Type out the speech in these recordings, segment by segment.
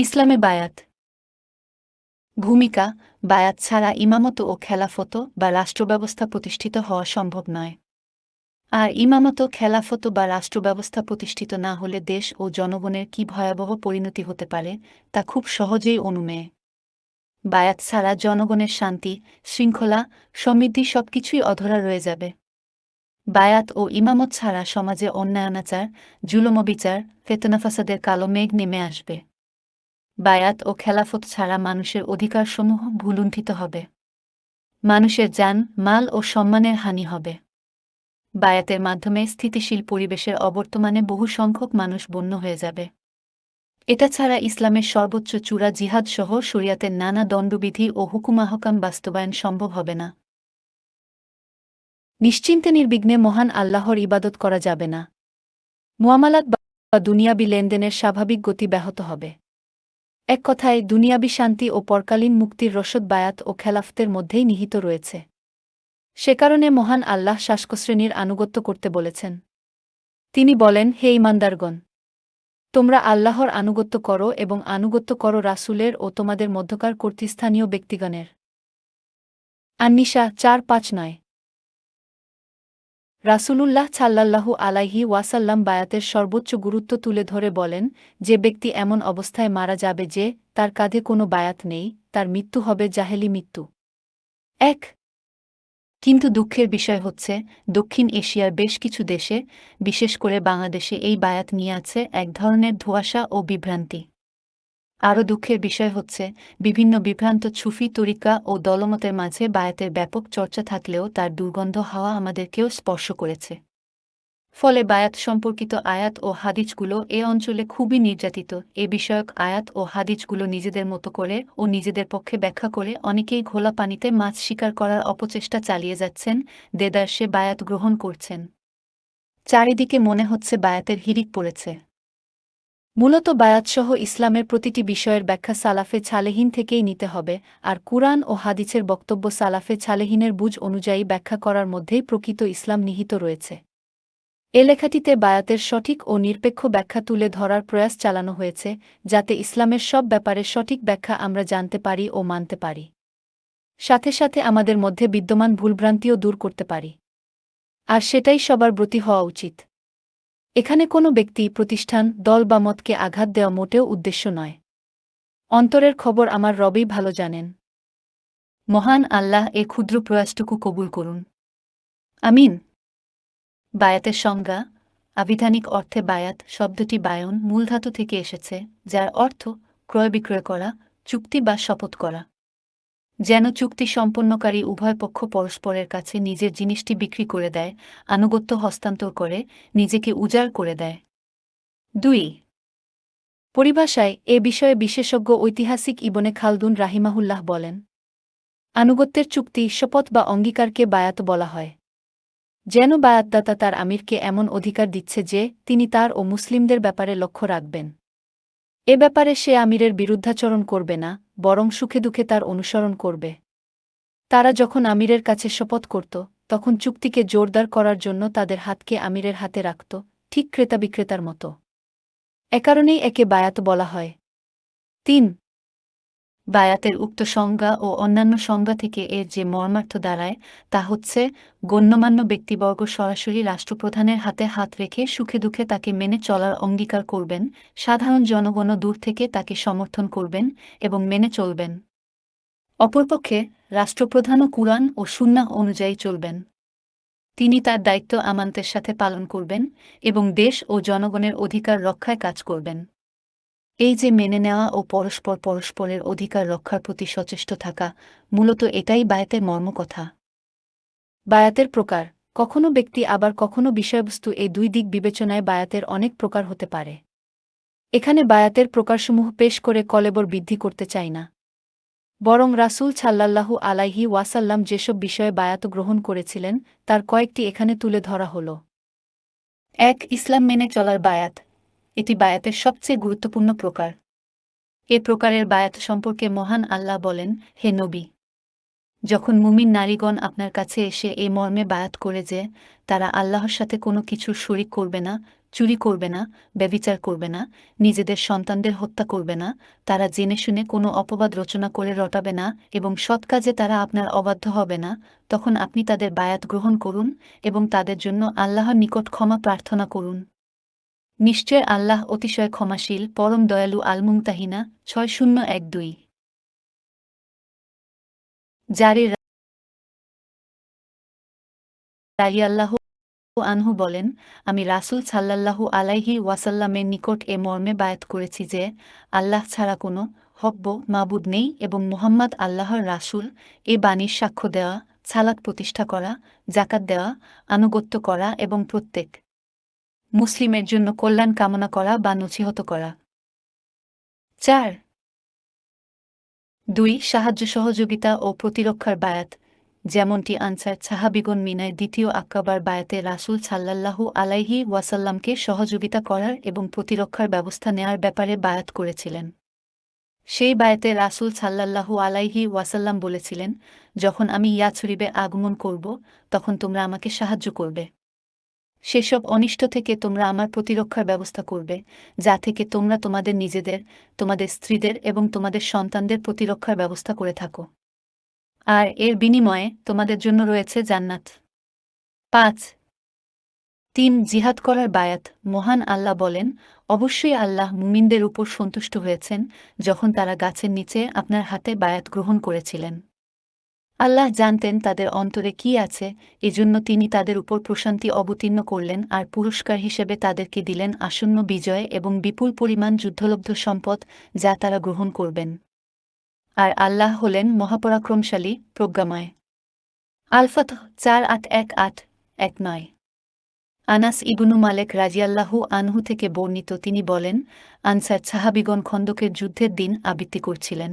ইসলামে বায়াত ভূমিকা বায়াত ছাড়া ইমামত ও খেলাফত বা রাষ্ট্রব্যবস্থা প্রতিষ্ঠিত হওয়া সম্ভব নয়। আর ইমামত খেলাফত বা রাষ্ট্রব্যবস্থা প্রতিষ্ঠিত না হলে দেশ ও জনগণের কি ভয়াবহ পরিণতি হতে পারে তা খুব সহজেই অনুমেয়। বায়াত ছাড়া জনগণের শান্তি, শৃঙ্খলা, সমৃদ্ধি সবকিছুই অধরা রয়ে যাবে। বায়াত ও ইমামত ছাড়া সমাজে অন্যায়ানাচার, জুলুমবিচার, ফেতনা-ফাসাদের কালো মেঘ নেমে আসবে। বায়াত ও খেলাফত ছাড়া মানুষের অধিকারসমূহ ভূলুণ্ঠিত হবে। মানুষের জান, মাল ও সম্মানের হানি হবে। বায়াতের মাধ্যমে স্থিতিশীল পরিবেশের অবর্তমানে বহু সংখ্যক মানুষ বন্য হয়ে যাবে। এটা ছাড়া ইসলামের সর্বোচ্চ চূড়া জিহাদ সহ শরিয়াতের নানা দণ্ডবিধি ও হুকুম-আহকাম বাস্তবায়ন সম্ভব হবে না। নিশ্চিন্তে নির্বিঘ্নে মহান আল্লাহর ইবাদত করা যাবে না। মুআমালাত বা দুনিয়াবি লেনদেনের স্বাভাবিক গতি ব্যাহত হবে। এক কথায় দুনিয়াবি শান্তি ও পরকালীন মুক্তির রসদ বায়াত ও খেলাফতের মধ্যেই নিহিত রয়েছে। সে কারণে মহান আল্লাহ শাসকশ্রেণীর আনুগত্য করতে বলেছেন। তিনি বলেন, হে ঈমানদারগণ! তোমরা আল্লাহর আনুগত্য করো এবং আনুগত্য করো রাসূলের ও তোমাদের মধ্যকার কর্তৃস্থানীয় ব্যক্তিগণের। আন-নিসা ৪-৫-৯। রাসূলুল্লাহ সাল্লাল্লাহু আলাইহি ওয়াসাল্লাম বায়াতের সর্বোচ্চ গুরুত্ব তুলে ধরে বলেন, যে ব্যক্তি এমন অবস্থায় মারা যাবে যে তার কাঁধে কোনো বায়াত নেই, তার মৃত্যু হবে জাহেলি মৃত্যু। ১ কিন্তু দুঃখের বিষয় হচ্ছে, দক্ষিণ এশিয়ার বেশ কিছু দেশে, বিশেষ করে বাংলাদেশে এই বায়াত নিয়ে আছে এক ধরনের ধোঁয়াশা ও বিভ্রান্তি। আরও দুঃখের বিষয় হচ্ছে, বিভিন্ন বিভ্রান্ত সুফি তরিকা ও দলমতের মাঝে বায়াতের ব্যাপক চর্চা থাকলেও তার দুর্গন্ধ হাওয়া আমাদেরকেও স্পর্শ করেছে। ফলে বায়াত সম্পর্কিত আয়াত ও হাদিসগুলো এ অঞ্চলে খুবই নির্যাতিত। এ বিষয়ক আয়াত ও হাদিসগুলো নিজেদের মতো করে ও নিজেদের পক্ষে ব্যাখ্যা করে অনেকেই ঘোলা পানিতে মাছ শিকার করার অপচেষ্টা চালিয়ে যাচ্ছেন, দেদারসে বায়াত গ্রহণ করছেন। চারিদিকে মনে হচ্ছে বায়াতের হিড়িক পড়েছে। মূলত বায়াতসহ ইসলামের প্রতিটি বিষয়ের ব্যাখ্যা সালাফে ছালেহিন থেকেই নিতে হবে, আর কুরআন ও হাদিসের বক্তব্য সালাফে ছালেহিনের বুঝ অনুযায়ী ব্যাখ্যা করার মধ্যেই প্রকৃত ইসলাম নিহিত রয়েছে। এ লেখাটিতে বায়াতের সঠিক ও নিরপেক্ষ ব্যাখ্যা তুলে ধরার প্রয়াস চালানো হয়েছে, যাতে ইসলামের সব ব্যাপারে সঠিক ব্যাখ্যা আমরা জানতে পারি ও মানতে পারি। সাথে সাথে আমাদের মধ্যে বিদ্যমান ভুলভ্রান্তিও দূর করতে পারি। আর সেটাই সবার ব্রতী হওয়া উচিত। এখানে কোনো ব্যক্তি, প্রতিষ্ঠান, দল বা মতকে আঘাত দেওয়া মোটেও উদ্দেশ্য নয়। অন্তরের খবর আমার রবই ভালো জানেন। মহান আল্লাহ এ ক্ষুদ্র প্রয়াসটুকু কবুল করুন। আমিন। বায়াতের সংজ্ঞা আবিধানিক অর্থে বায়াত শব্দটি বায়ন মূলধাতু থেকে এসেছে, যার অর্থ ক্রয় বিক্রয় করা, চুক্তি বা শপথ করা। যেন চুক্তি সম্পন্নকারী উভয় পক্ষ পরস্পরের কাছে নিজের জিনিসটি বিক্রি করে দেয়, আনুগত্য হস্তান্তর করে, নিজেকে উজাড় করে দেয়। ২ পরিভাষায় এ বিষয়ে বিশেষজ্ঞ ঐতিহাসিক ইবনে খালদুন রাহিমাহুল্লাহ বলেন, আনুগত্যের চুক্তি, শপথ বা অঙ্গীকারকে বায়াত বলা হয়। যেন বায়াতদাতা তার আমিরকে এমন অধিকার দিচ্ছে যে তিনি তার ও মুসলিমদের ব্যাপারে লক্ষ্য রাখবেন। এ ব্যাপারে সে আমিরের বিরুদ্ধাচরণ করবে না, বরং সুখে দুঃখে তার অনুসরণ করবে। তারা যখন আমিরের কাছে শপথ করত, তখন চুক্তিকে জোরদার করার জন্য তাদের হাতকে আমিরের হাতে রাখত, ঠিক ক্রেতা বিক্রেতার মতো। এ কারণেই একে বায়াত বলা হয়। ৩ বায়াতের উক্ত সংজ্ঞা ও অন্যান্য সংজ্ঞা থেকে এর যে মর্মার্থ দাঁড়ায়, তা হচ্ছে, গণ্যমান্য ব্যক্তিবর্গ সরাসরি রাষ্ট্রপ্রধানের হাতে হাত রেখে সুখে দুঃখে তাকে মেনে চলার অঙ্গীকার করবেন, সাধারণ জনগণও দূর থেকে তাকে সমর্থন করবেন এবং মেনে চলবেন। অপরপক্ষে রাষ্ট্রপ্রধানও কুরআন ও সুন্নাহ অনুযায়ী চলবেন। তিনি তার দায়িত্ব আমানতের সাথে পালন করবেন এবং দেশ ও জনগণের অধিকার রক্ষায় কাজ করবেন। এই যে মেনে নেওয়া ও পরস্পরের অধিকার রক্ষার প্রতি সচেষ্ট থাকা, মূলত এটাই বায়াতের মর্মকথা। বায়াতের প্রকার কখনো ব্যক্তি আবার কখনো বিষয়বস্তু, এই দুই দিক বিবেচনায় বায়াতের অনেক প্রকার হতে পারে। এখানে বায়াতের প্রকারসমূহ পেশ করে কলেবর বৃদ্ধি করতে চাই না, বরং রাসূল সাল্লাল্লাহু আলাইহি ওয়াসাল্লাম যেসব বিষয়ে বায়াত গ্রহণ করেছিলেন তার কয়েকটি এখানে তুলে ধরা হল। ১ ইসলাম মেনে চলার বায়াত। এটি বায়াতের সবচেয়ে গুরুত্বপূর্ণ প্রকার। এ প্রকারের বায়াত সম্পর্কে মহান আল্লাহ বলেন, হে নবী! যখন মুমিন নারীগণ আপনার কাছে এসে এ মর্মে বায়াত করে যে তারা আল্লাহর সাথে কোনো কিছুর শরিক করবে না, চুরি করবে না, ব্যভিচার করবে না, নিজেদের সন্তানদের হত্যা করবে না, তারা জেনে শুনে কোনো অপবাদ রচনা করে রটাবে না এবং সৎ কাজে তারা আপনার অবাধ্য হবে না, তখন আপনি তাদের বায়াত গ্রহণ করুন এবং তাদের জন্য আল্লাহর নিকট ক্ষমা প্রার্থনা করুন। নিশ্চয় আল্লাহ অতিশয় ক্ষমাশীল, পরম দয়ালু। আল মুমতাহিনা 6012। জারির রাদিয়াল্লাহু আনহু বলেন, আমি রাসূল সাল্লাল্লাহু আলাইহি ওয়াসাল্লামের নিকট এ মর্মে বায়াত করেছি যে, আল্লাহ ছাড়া কোনো হব্য মাবুদ নেই এবং মুহাম্মদ আল্লাহর রাসূল, এ বাণীর সাক্ষ্য দেওয়া, সালাত প্রতিষ্ঠা করা, যাকাত দেওয়া, আনুগত্য করা এবং প্রত্যেক মুসলিমের জন্য কল্যাণ কামনা করা বা নছিহত করা। ৪. ২. সাহায্য সহযোগিতা ও প্রতিরক্ষার বায়াত, যেমনটি আনসার সাহাবিগণ মিনায় দ্বিতীয় আক্কাবার বায়াতে রাসূল সাল্লাল্লাহু আলাইহি ওয়াসাল্লামকে সহযোগিতা করার এবং প্রতিরক্ষার ব্যবস্থা নেয়ার ব্যাপারে বায়াত করেছিলেন। সেই বায়াতে রাসূল সাল্লাল্লাহু আলাইহি ওয়াসাল্লাম বলেছিলেন, যখন আমি ইয়াছরিবে আগমন করব, তখন তোমরা আমাকে সাহায্য করবে। সেসব অনিষ্ট থেকে তোমরা আমার প্রতিরক্ষার ব্যবস্থা করবে, যা থেকে তোমরা তোমাদের নিজেদের, তোমাদের স্ত্রীদের এবং তোমাদের সন্তানদের প্রতিরক্ষার ব্যবস্থা করে থাকো। আর এর বিনিময়ে তোমাদের জন্য রয়েছে জান্নাত। ৫. ৩. জিহাদ করার বায়াত, মহান আল্লাহ বলেন, অবশ্যই আল্লাহ মুমিনদের উপর সন্তুষ্ট হয়েছেন যখন তারা গাছের নিচে আপনার হাতে বায়াত গ্রহণ করেছিলেন। আল্লাহ জানতেন তাদের অন্তরে কি আছে, এজন্য তিনি তাদের উপর প্রশান্তি অবতীর্ণ করলেন আর পুরস্কার হিসেবে তাদেরকে দিলেন আসন্ন বিজয় এবং বিপুল পরিমাণ যুদ্ধলব্ধ সম্পদ, যা তারা গ্রহণ করবেন। আর আল্লাহ হলেন মহাপরাক্রমশালী, প্রজ্ঞাময়। আল-ফাতহ ৪৮১৮-১৯। আনাস ইবনু মালেক রাজিয়াল্লাহু আনহু থেকে বর্ণিত, তিনি বলেন, আনসার সাহাবিগণ খন্দকের যুদ্ধের দিন আবৃত্তি করছিলেন,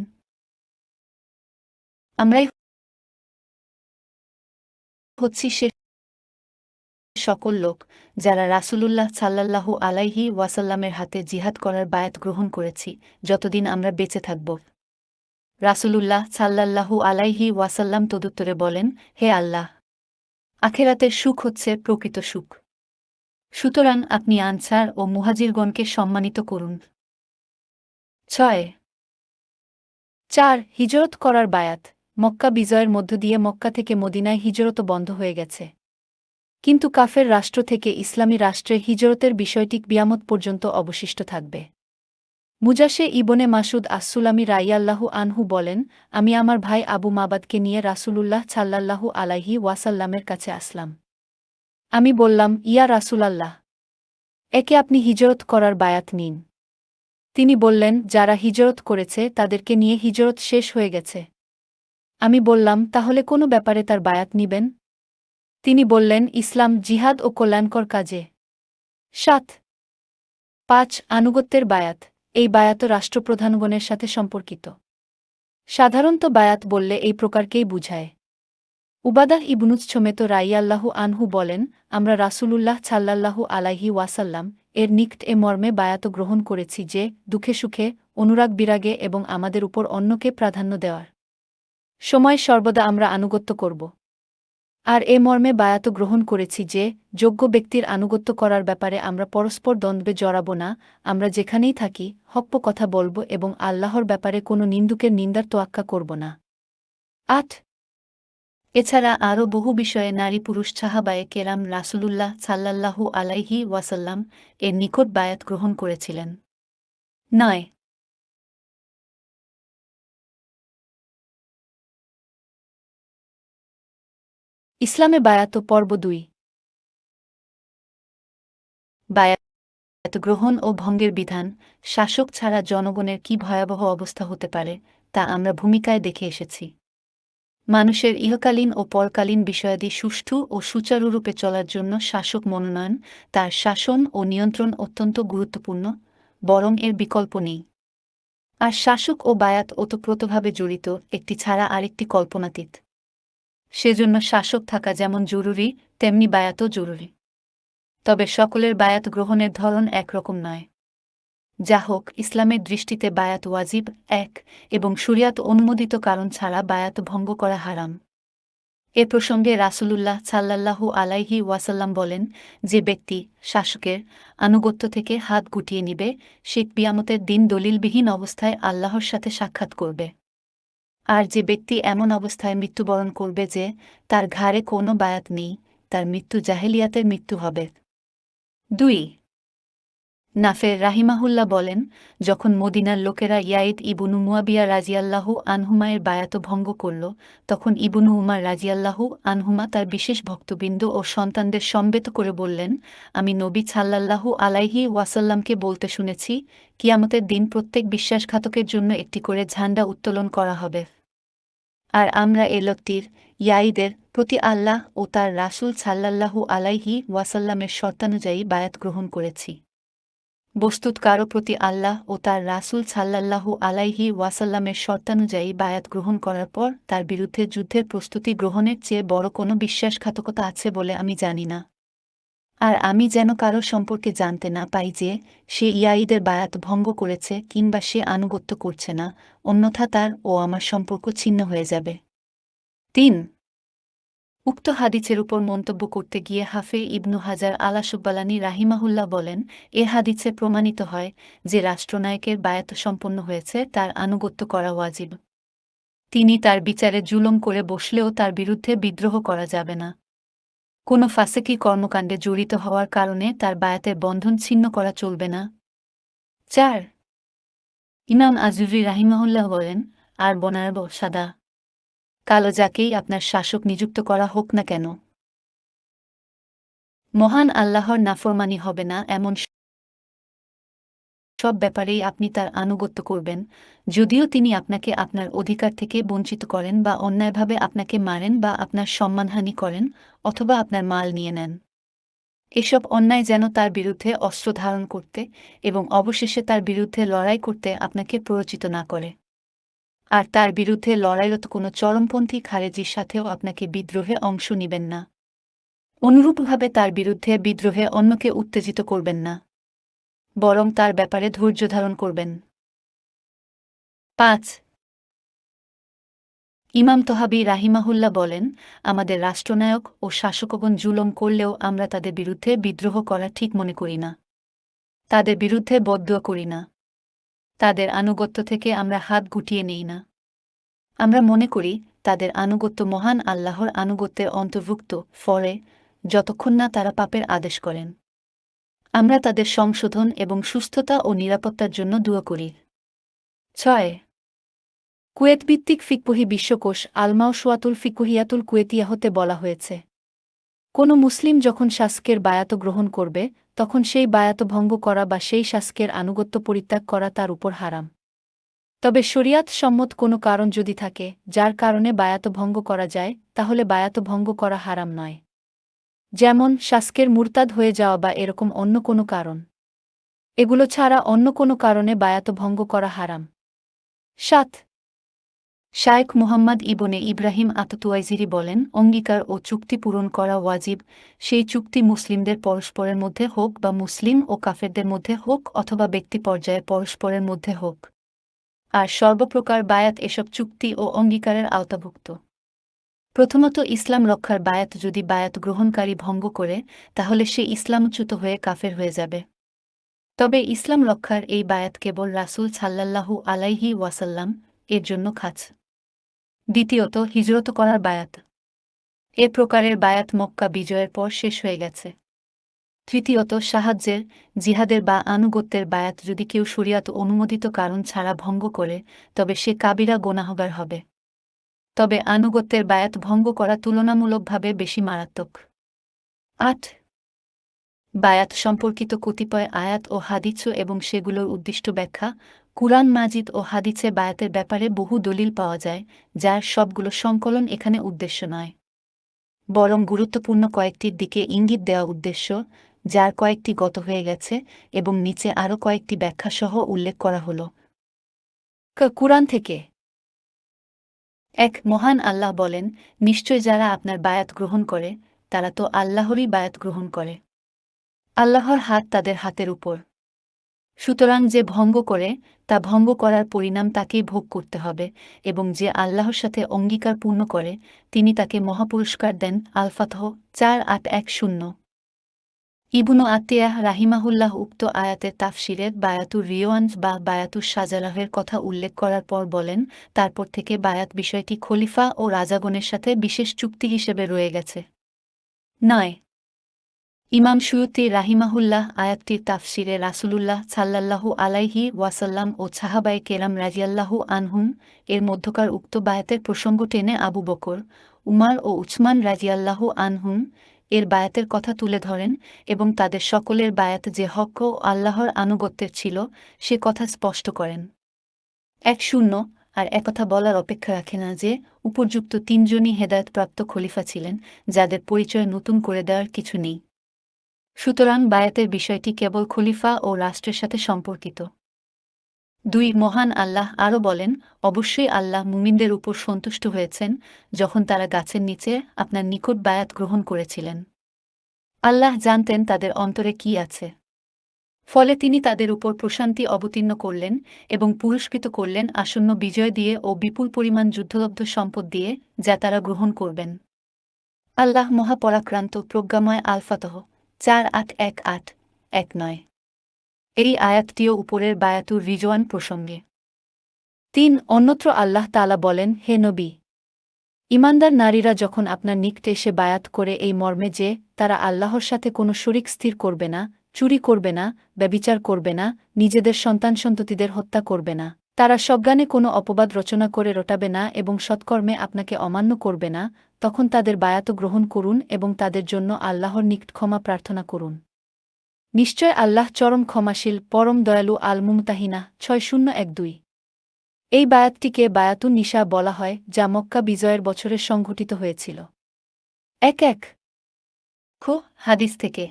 আমরাই হচ্ছি সে সকল লোক যারা রাসূলুল্লাহ সাল্লাল্লাহু আলাইহি ওয়াসাল্লামের হাতে জিহাদ করার বায়াত গ্রহণ করেছি, যতদিন আমরা বেঁচে থাকব। রাসূলুল্লাহ সাল্লাল্লাহু আলাইহি ওয়াসাল্লাম তদুত্তরে বলেন, হে আল্লাহ! আখেরাতের সুখ হচ্ছে প্রকৃত সুখ। সুতরাং আপনি আনসার ও মুহাজিরগণকে সম্মানিত করুন। ৬. ৪. হিজরত করার বায়াত, মক্কা বিজয়ের মধ্য দিয়ে মক্কা থেকে মদিনায় হিজরত বন্ধ হয়ে গেছে। কিন্তু কাফের রাষ্ট্র থেকে ইসলামী রাষ্ট্রে হিজরতের বিষয়টি কিয়ামত পর্যন্ত অবশিষ্ট থাকবে। মুজাশে ইবনে মাসুদ আস-সুলামি রাইয়াল্লাহু আনহু বলেন, আমি আমার ভাই আবু মাবাদকে নিয়ে রাসূলুল্লাহ সাল্লাল্লাহু আলাইহি ওয়াসাল্লামের কাছে আসলাম। আমি বললাম, ইয়া রাসূলাল্লাহ! একে আপনি হিজরত করার বায়াত নিন। তিনি বললেন, যারা হিজরত করেছে তাদেরকে নিয়ে হিজরত শেষ হয়ে গেছে। আমি বললাম, তাহলে কোনো ব্যাপারে তার বায়াত নিবেন? তিনি বললেন, ইসলাম, জিহাদ ও কল্যাণকর কাজে। ৭. ৫. আনুগত্যের বায়াত, এই বায়াতও রাষ্ট্রপ্রধানগণের সাথে সম্পর্কিত। সাধারণত বায়াত বললে এই প্রকারকেই বুঝায়। উবাদাহ ইবনুস ছমেত রাইয়াল্লাহু আনহু বলেন, আমরা রাসূলুল্লাহ সাল্লাল্লাহু আলাইহি ওয়াসাল্লাম এর নিকট এ মর্মে বায়াত গ্রহণ করেছি যে, দুঃখে সুখে, অনুরাগ বিরাগে এবং আমাদের উপর অন্যকে প্রাধান্য দেওয়ার সময় সর্বদা আমরা আনুগত্য করব। আর এ মর্মে বায়াত গ্রহণ করেছি যে, যোগ্য ব্যক্তির আনুগত্য করার ব্যাপারে আমরা পরস্পর দ্বন্দ্বে জড়াব না, আমরা যেখানেই থাকি হক কথা বলব এবং আল্লাহর ব্যাপারে কোনো নিন্দুকের নিন্দার তোয়াক্কা করব না। ৮. এছাড়া আরও বহু বিষয়ে নারী পুরুষ সাহাবায়ে কেরাম রাসূলুল্লাহ সাল্লাল্লাহু আলাইহি ওয়াসাল্লাম এর নিকট বায়াত গ্রহণ করেছিলেন। ৯. ইসলামে বায়াত পর্ব ২। বায়াত গ্রহণ ও ভঙ্গের বিধান, শাসক ছাড়া জনগণের কি ভয়াবহ অবস্থা হতে পারে, তা আমরা ভূমিকায় দেখে এসেছি। মানুষের ইহকালীন ও পরকালীন বিষয়াদি সুষ্ঠু ও সুচারুরূপে চলার জন্য শাসক মনোনয়ন, তার শাসন ও নিয়ন্ত্রণ অত্যন্ত গুরুত্বপূর্ণ, বরং এর বিকল্প নেই। আর শাসক ও বায়াত ওতপ্রোতভাবে জড়িত, একটি ছাড়া আরেকটি কল্পনাতীত। সেজন্য শাসক থাকা যেমন জরুরি, তেমনি বায়াতও জরুরি। তবে সকলের বায়াত গ্রহণের ধরন একরকম নয়। যা হোক, ইসলামের দৃষ্টিতে বায়াত ওয়াজিব ১ এবং শরিয়াত অনুমোদিত কারণ ছাড়া বায়াত ভঙ্গ করা হারাম। এ প্রসঙ্গে রাসূলুল্লাহ সাল্লাল্লাহু আলাইহি ওয়াসাল্লাম বলেন, যে ব্যক্তি শাসকের আনুগত্য থেকে হাত গুটিয়ে নিবে, সে কিয়ামতের দিন দলিলবিহীন অবস্থায় আল্লাহর সাথে সাক্ষাৎ করবে। আর যে ব্যক্তি এমন অবস্থায় মৃত্যুবরণ করবে যে তার ঘাড়ে কোনো বায়াত নেই, তার মৃত্যু জাহেলিয়াতের মৃত্যু হবে। ২ নাফে রাহিমাহুল্লাহ বলেন, যখন মদিনার লোকেরা ইয়াইদ ইবনু মুয়াবিয়া রাজিয়াল্লাহু আনহুমায়ের বায়াত ভঙ্গ করল, তখন ইবনু উমার রাজিয়াল্লাহু আনহুমা তার বিশেষ ভক্তবৃন্দ ও সন্তানদের সমবেত করে বললেন, আমি নবী সাল্লাল্লাহু আলাইহি ওয়াসাল্লামকে বলতে শুনেছি, কিয়ামতের দিন প্রত্যেক বিশ্বাসঘাতকের জন্য একটি করে ঝান্ডা উত্তোলন করা হবে। আর আমরা এ লোকটির, ইয়াইদের প্রতি আল্লাহ ও তার রাসূল সাল্লাল্লাহু আলাইহি ওয়াসাল্লামের শর্তানুযায়ী বায়াত গ্রহণ করেছি। বস্তুত কারো প্রতি আল্লাহ ও তার রাসূল সাল্লাল্লাহু আলাইহি ওয়াসাল্লামের শর্তানুযায়ী বায়াত গ্রহণ করার পর তার বিরুদ্ধে যুদ্ধের প্রস্তুতি গ্রহণের চেয়ে বড় কোনো বিশ্বাসঘাতকতা আছে বলে আমি জানি না। আর আমি যেন কারো সম্পর্কে জানতে না পাই যে সে ইয়াইদের বায়াত ভঙ্গ করেছে কিংবা সে আনুগত্য করছে না, অন্যথা তার ও আমার সম্পর্ক ছিন্ন হয়ে যাবে। ৩ উক্ত হাদিসের উপর মন্তব্য করতে গিয়ে হাফে ইবনু হাজার আল-আসকালানী রাহিমাহুল্লাহ বলেন, এ হাদিসে প্রমাণিত হয় যে রাষ্ট্রনায়কের বায়াত সম্পন্ন হয়েছে তার আনুগত্য করা ওয়াজিব। তিনি তার বিচারে জুলুম করে বসলেও তার বিরুদ্ধে বিদ্রোহ করা যাবে না। কোনো ফাসেকি কর্মকাণ্ডে জড়িত হওয়ার কারণে তার বায়াতের বন্ধন ছিন্ন করা চলবে না। ৪ ইমাম আজুরি রাহিমাহুল্লাহ বলেন, আর বনারব সাদা কালো যাকেই আপনার শাসক নিযুক্ত করা হোক না কেন, মহান আল্লাহর নাফরমানি হবে না এমন সব ব্যাপারেই আপনি তার আনুগত্য করবেন, যদিও তিনি আপনাকে আপনার অধিকার থেকে বঞ্চিত করেন বা অন্যায়ভাবে আপনাকে মারেন বা আপনার সম্মানহানি করেন অথবা আপনার মাল নিয়ে নেন। এসব অন্যায় যেন তার বিরুদ্ধে অস্ত্র ধারণ করতে এবং অবশেষে তার বিরুদ্ধে লড়াই করতে আপনাকে প্ররোচিত না করে। আর তার বিরুদ্ধে লড়াইরত কোনো চরমপন্থী খারেজির সাথেও আপনাকে বিদ্রোহে অংশ নিবেন না। অনুরূপভাবে তার বিরুদ্ধে বিদ্রোহে অন্যকে উত্তেজিত করবেন না, বরং তার ব্যাপারে ধৈর্য ধারণ করবেন। ৫ ইমাম তহাবী রাহিমাহুল্লাহ বলেন, আমাদের রাষ্ট্রনায়ক ও শাসকগণ জুলুম করলেও আমরা তাদের বিরুদ্ধে বিদ্রোহ করা ঠিক মনে করি না। তাদের বিরুদ্ধে বদদুয়া করি না। তাদের আনুগত্য থেকে আমরা হাত গুটিয়ে নেই না। আমরা মনে করি তাদের আনুগত্য মহান আল্লাহর আনুগত্যের অন্তর্ভুক্ত, ফলে যতক্ষণ না তারা পাপের আদেশ করেন। আমরা তাদের সংশোধন এবং সুস্থতা ও নিরাপত্তার জন্য দুয়া করি। ৬ কুয়েত ভিত্তিক ফিকহি বিশ্বকোষ আল-মাওসুয়াতুল ফিকহিয়াতুল কুয়েতিয়া হতে বলা হয়েছে, কোনো মুসলিম যখন শাসকের বায়াত গ্রহণ করবে, তখন সেই বায়াত ভঙ্গ করা বা সেই শাসকের আনুগত্য পরিত্যাগ করা তার উপর হারাম। তবে শরিয়াত সম্মত কোনো কারণ যদি থাকে যার কারণে বায়াত ভঙ্গ করা যায়, তাহলে বায়াত ভঙ্গ করা হারাম নয়। যেমন শাসকের মুরতাদ হয়ে যাওয়া বা এরকম অন্য কোনো কারণ। এগুলো ছাড়া অন্য কোনো কারণে বায়াত ভঙ্গ করা হারাম। ৭ শায়েখ মুহাম্মদ ইবনে ইব্রাহিম আত-তুয়াইজিরি বলেন, অঙ্গীকার ও চুক্তি পূরণ করা ওয়াজিব, সেই চুক্তি মুসলিমদের পরস্পরের মধ্যে হোক বা মুসলিম ও কাফেরদের মধ্যে হোক অথবা ব্যক্তি পর্যায়ে পরস্পরের মধ্যে হোক। আর সর্বপ্রকার বায়াত এসব চুক্তি ও অঙ্গীকারের আওতাভুক্ত। প্রথমত ইসলাম রক্ষার বায়াত যদি বায়াত গ্রহণকারী ভঙ্গ করে, তাহলে সে ইসলামচ্যুত হয়ে কাফের হয়ে যাবে। তবে ইসলাম রক্ষার এই বায়াত কেবল রাসূল সাল্লাল্লাহু আলাইহি ওয়াসাল্লাম এর জন্য খাস। দ্বিতীয়ত হিজরত করার বায়াত। এ প্রকারের বায়াত মক্কা বিজয়ের পর শেষ হয়ে গেছে। তৃতীয়ত সাহায্যের, জিহাদের বা আনুগত্যের বায়াত যদি কেউ শরিয়াত অনুমোদিত কারণ ছাড়া ভঙ্গ করে, তবে সে কাবিরা গোনাহগার হবে। তবে আনুগত্যের বায়াত ভঙ্গ করা তুলনামূলকভাবে বেশি মারাত্মক। ৮ বায়াত সম্পর্কিত কতিপয় আয়াত ও হাদিস এবং সেগুলোর উদ্দিষ্ট ব্যাখ্যা। কুরআন মাজিদ ও হাদিসে বায়াতের ব্যাপারে বহু দলিল পাওয়া যায়, যার সবগুলো সংকলন এখানে উদ্দেশ্য নয়, বরং গুরুত্বপূর্ণ কয়েকটির দিকে ইঙ্গিত দেওয়া উদ্দেশ্য, যার কয়েকটি গত হয়ে গেছে এবং নিচে আরও কয়েকটি ব্যাখ্যাসহ উল্লেখ করা হল। কুরআন থেকে ১ মহান আল্লাহ বলেন, নিশ্চয় যারা আপনার বায়াত গ্রহণ করে, তারা তো আল্লাহরই বায়াত গ্রহণ করে। আল্লাহর হাত তাদের হাতের উপর। সুতরাং যে ভঙ্গ করে তা ভঙ্গ করার পরিণাম তাকেই ভোগ করতে হবে, এবং যে আল্লাহর সাথে অঙ্গীকার পূর্ণ করে তিনি তাকে মহাপুরস্কার দেন। আল-ফাতহ 4:8-10। ইবনু আতিয়াহ রাহিমাহুল্লাহ উক্ত আয়াতের তাফসিরে বায়াতুর রিওয়ান বা বায়াতুর সাজালাহের কথা উল্লেখ করার পর বলেন, তারপর থেকে বায়াত বিষয়টি খলিফা ও রাজাগণের সাথে বিশেষ চুক্তি হিসেবে রয়ে গেছে। 9 ইমাম সুয়ুতি রাহিমাহুল্লাহ আয়াতটির তাফসিরে রাসূলুল্লাহ সাল্লাল্লাহু আলাইহি ওয়াসাল্লাম ও সাহাবায়ে কেরাম রাদিয়াল্লাহু আনহুম এর মধ্যকার উক্ত বায়াতের প্রসঙ্গ টেনে আবু বকর, উমার ও উসমান রাদিয়াল্লাহু আনহুম এর বায়াতের কথা তুলে ধরেন এবং তাদের সকলের বায়াত যে হক ও আল্লাহর আনুগত্যের ছিল সে কথা স্পষ্ট করেন। 10 আর একথা বলার অপেক্ষা রাখে না যে উপর্যুক্ত তিনজনই হেদায়েতপ্রাপ্ত খলিফা ছিলেন, যাদের পরিচয় নতুন করে দেওয়ার কিছু নেই। সুতরাং বায়াতের বিষয়টি কেবল খলিফা ও রাষ্ট্রের সাথে সম্পর্কিত। 2 মহান আল্লাহ আরও বলেন, অবশ্যই আল্লাহ মুমিনদের উপর সন্তুষ্ট হয়েছেন যখন তারা গাছের নিচে আপনার নিকট বায়াত গ্রহণ করেছিলেন। আল্লাহ জানতেন তাদের অন্তরে কি আছে। ফলে তিনি তাদের উপর প্রশান্তি অবতীর্ণ করলেন এবং পুরস্কৃত করলেন আসন্ন বিজয় দিয়ে ও বিপুল পরিমাণ যুদ্ধলব্ধ সম্পদ দিয়ে, যা তারা গ্রহণ করবেন। আল্লাহ মহাপরাক্রান্ত প্রজ্ঞাময়। আল-ফাতহ 4:8-1-9। এই আয়াতটিও উপরের বায়াতুর রিজওয়ান প্রসঙ্গে। 3 অন্যত্র আল্লাহ তাআলা বলেন, হে নবী, ঈমানদার নারীরা যখন আপনার নিকটে এসে বায়াত করে এই মর্মে যে তারা আল্লাহর সাথে কোনো শরিক স্থির করবে না, চুরি করবে না, ব্যভিচার করবে না, নিজেদের সন্তান-সন্ততিদের হত্যা করবে না, তারা সজ্ঞানে কোনো অপবাদ রচনা করে রটাবে না এবং সৎকর্মে আপনাকে অমান্য করবে না, তখন তাদের বায়াত গ্রহণ করুন এবং তাদের জন্য আল্লাহর নিকট ক্ষমা প্রার্থনা করুন। নিশ্চয় আল্লাহ চরম ক্ষমাশীল, পরম দয়ালু। আল-মুমতাহিনা 6012। এই বায়াতটিকে বায়াতুন নিসা বলা হয়, যা মক্কা বিজয়ের বছরে সংঘটিত হয়েছিল। 1 হাদিস থেকে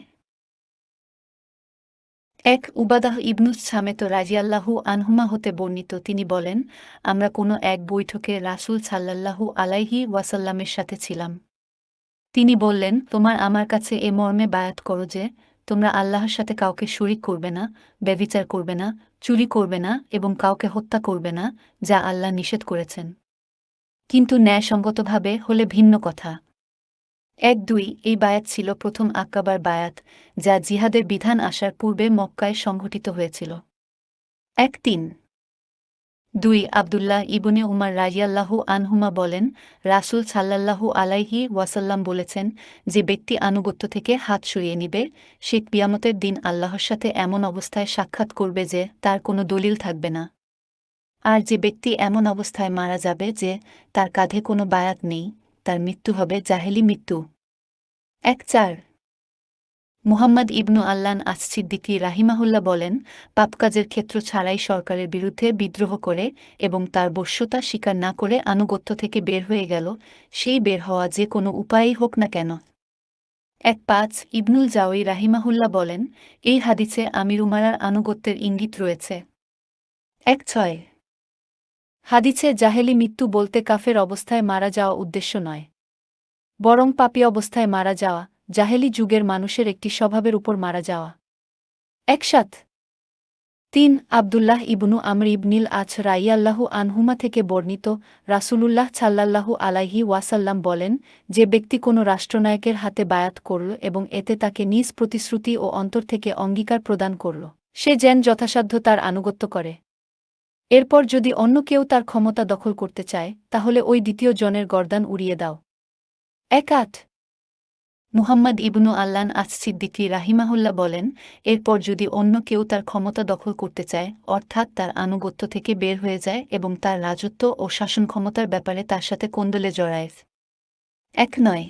1 উবাদাহ ইবনুস সামেত রাজিয়াল্লাহু আনহুমা হতে বর্ণিত, তিনি বলেন, আমরা কোনো এক বৈঠকে রাসূল সাল্লাল্লাহু আলাইহি ওয়াসাল্লামের সাথে ছিলাম। তিনি বললেন, তোমার আমার কাছে এ মর্মে বায়াত করো যে তোমরা আল্লাহর সাথে কাউকে শরিক করবে না, ব্যভিচার করবে না, চুরি করবে না এবং কাউকে হত্যা করবে না, যা আল্লাহ নিষেধ করেছেন। কিন্তু ন্যায়সঙ্গতভাবে হলে ভিন্ন কথা। 1-2 এই বায়াত ছিল প্রথম আক্কাবার বায়াত, যা জিহাদের বিধান আসার পূর্বে মক্কায় সংঘটিত হয়েছিল। 1-3 2 আব্দুল্লাহ ইবনে উমার রাদিয়াল্লাহু আনহুমা বলেন, রাসূল সাল্লাল্লাহু আলাইহি ওয়াসাল্লাম বলেছেন, যে ব্যক্তি আনুগত্য থেকে হাত সরিয়ে নিবে সে কিয়ামতের দিন আল্লাহর সাথে এমন অবস্থায় সাক্ষাৎ করবে যে তার কোনো দলিল থাকবে না। আর যে ব্যক্তি এমন অবস্থায় মারা যাবে যে তার কাঁধে কোনো বায়াত নেই, তার মৃত্যু হবে জাহেলি মৃত্যু। 1-4 মুহাম্মদ ইবনু আল্লান আস-সিদ্দিকী রাহিমাহুল্লাহ বলেন, পাপকাজের ক্ষেত্র ছাড়াই সরকারের বিরুদ্ধে বিদ্রোহ করে এবং তার বশ্যতা স্বীকার না করে আনুগত্য থেকে বের হয়ে গেল, সেই বের হওয়া যে কোনো উপায়ই হোক না কেন। 1-5 ইবনুল জাওয়ী রাহিমাহুল্লাহ বলেন, এই হাদিসে আমির উমারার আনুগত্যের ইঙ্গিত রয়েছে। 1-6 হাদিসে জাহেলি মৃত্যু বলতে কাফের অবস্থায় মারা যাওয়া উদ্দেশ্য নয়, বরং পাপী অবস্থায় মারা যাওয়া, জাহেলি যুগের মানুষের একটি স্বভাবের উপর মারা যাওয়া। 1-7-3 আব্দুল্লাহ ইবনু আমর ইবনিল আছ রাইয়াল্লাহু আনহুমা থেকে বর্ণিত, রাসূলুল্লাহ সাল্লাল্লাহু আলাইহি ওয়াসাল্লাম বলেন, যে ব্যক্তি কোনো রাষ্ট্রনায়কের হাতে বায়াত করল এবং এতে তাকে নিজ প্রতিশ্রুতি ও অন্তর থেকে অঙ্গীকার প্রদান করল, সে যেন যথাসাধ্য তার আনুগত্য করে। এরপর যদি অন্য কেউ তার ক্ষমতা দখল করতে চায়, তাহলে ওই দ্বিতীয় জনের গর্দান উড়িয়ে দাও। 1-8 মুহাম্মদ ইবনু আল্লান আস-সিদ্দিকী রাহিমাহুল্লাহ বলেন, এরপর যদি অন্য কেউ তার ক্ষমতা দখল করতে চায়, অর্থাৎ তার আনুগত্য থেকে বের হয়ে যায় এবং তার রাজত্ব ও শাসন ক্ষমতার ব্যাপারে তার সাথে কোন্দলে জড়ায়। 1-9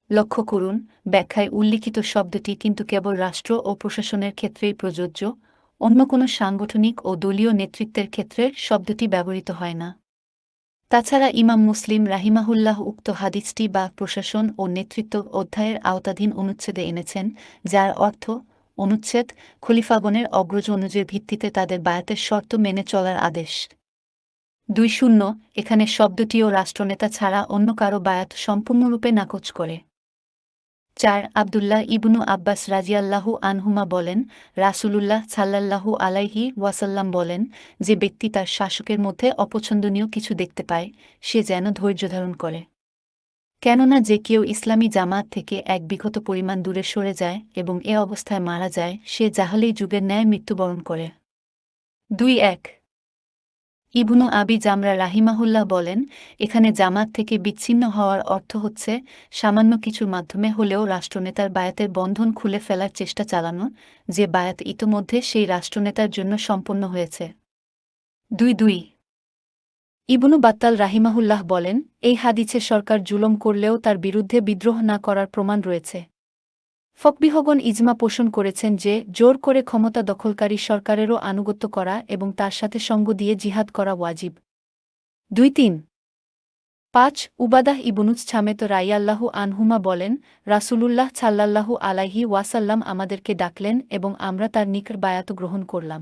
লক্ষ্য করুন, ব্যাখ্যায় উল্লিখিত শব্দটি কিন্তু কেবল রাষ্ট্র ও প্রশাসনের ক্ষেত্রেই প্রযোজ্য, অন্য কোনো সাংগঠনিক ও দলীয় নেতৃত্বের ক্ষেত্রে শব্দটি ব্যবহৃত হয় না। তাছাড়া ইমাম মুসলিম রাহিমাহুল্লাহ উক্ত হাদিসটি বা প্রশাসন ও নেতৃত্ব অধ্যায়ের আওতাধীন অনুচ্ছেদে এনেছেন, যার অর্থ অনুচ্ছেদ খলিফাগণের অগ্রজ অনুজের ভিত্তিতে তাদের বায়াতের শর্ত মেনে চলার আদেশ। 2 এখানে শব্দটিও রাষ্ট্রনেতা ছাড়া অন্য কারো বায়াত সম্পূর্ণরূপে নাকচ করে। আব্দুল্লাহ ইবনু আব্বাস রাজিয়াল্লাহু আনহুমা বলেন, রাসূলুল্লাহ সাল্লাল্লাহু আলাইহি ওয়াসাল্লাম বলেন, যে ব্যক্তি তার শাসকের মধ্যে অপছন্দনীয় কিছু দেখতে পায়, সে যেন ধৈর্যধারণ করে। কেননা যে কেউ ইসলামী জামাত থেকে এক বিগত পরিমাণ দূরে সরে যায় এবং এ অবস্থায় মারা যায়, সে জাহালী যুগের ন্যায় মৃত্যুবরণ করে। ২-১ ইবনু আবি জামরা রাহিমাহুল্লাহ বলেন, এখানে জামাত থেকে বিচ্ছিন্ন হওয়ার অর্থ হচ্ছে সামান্য কিছুর মাধ্যমে হলেও রাষ্ট্রনেতার বায়াতের বন্ধন খুলে ফেলার চেষ্টা চালানো, যে বায়াত ইতোমধ্যে সেই রাষ্ট্রনেতার জন্য সম্পন্ন হয়েছে। ২-২ ইবনু বাত্তাল রাহিমাহুল্লাহ বলেন, এই হাদিসে সরকার জুলম করলেও তার বিরুদ্ধে বিদ্রোহ না করার প্রমাণ রয়েছে। ফকবিহগণ ইজমা পোষণ করেছেন যে জোর করে ক্ষমতা দখলকারী সরকারেরও আনুগত্য করা এবং তার সাথে সঙ্গ দিয়ে জিহাদ করা ওয়াজিব। ২-৩-৫ উবাদাহ ইবনুস ছামেত রাইয়াল্লাহু আনহুমা বলেন, রাসূলুল্লাহ সাল্লাল্লাহু আলাইহি ওয়াসাল্লাম আমাদেরকে ডাকলেন এবং আমরা তার নিকট বায়াত গ্রহণ করলাম।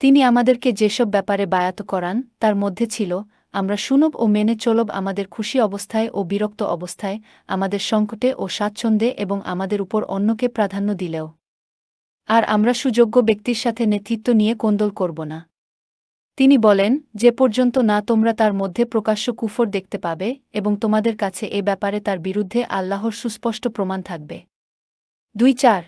তিনি আমাদেরকে যেসব ব্যাপারে বায়াত করান তার মধ্যে ছিল, আমরা শুনব ও মেনে চলব আমাদের খুশি অবস্থায় ও বিরক্ত অবস্থায়, আমাদের সংকটে ও স্বাচ্ছন্দ্যে এবং আমাদের উপর অন্যকে প্রাধান্য দিলেও। আর আমরা সুযোগ্য ব্যক্তির সাথে নেতৃত্ব নিয়ে কোন্দল করব না। তিনি বলেন, যে পর্যন্ত না তোমরা তার মধ্যে প্রকাশ্য কুফর দেখতে পাবে এবং তোমাদের কাছে এ ব্যাপারে তার বিরুদ্ধে আল্লাহর সুস্পষ্ট প্রমাণ থাকবে। ২-৪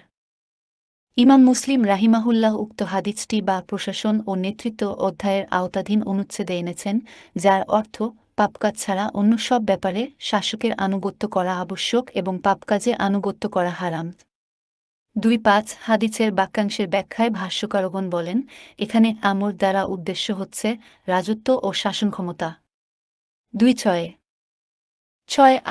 ইমাম মুসলিম রাহিমাহুল্লাহ উক্ত হাদিসটি বা প্রশাসন ও নেতৃত্ব অধ্যায়ের আওতাধীন অনুচ্ছেদে এনেছেন, যার অর্থ পাপকাজ ছাড়া অন্য সব ব্যাপারে শাসকের আনুগত্য করা আবশ্যক এবং পাপকাজে আনুগত্য করা হারাম। ২-৫ হাদিসের বাক্যাংশের ব্যাখ্যায় ভাষ্যকারগণ বলেন, এখানে আমর দ্বারা উদ্দেশ্য হচ্ছে রাজত্ব ও শাসন ক্ষমতা। ২-৬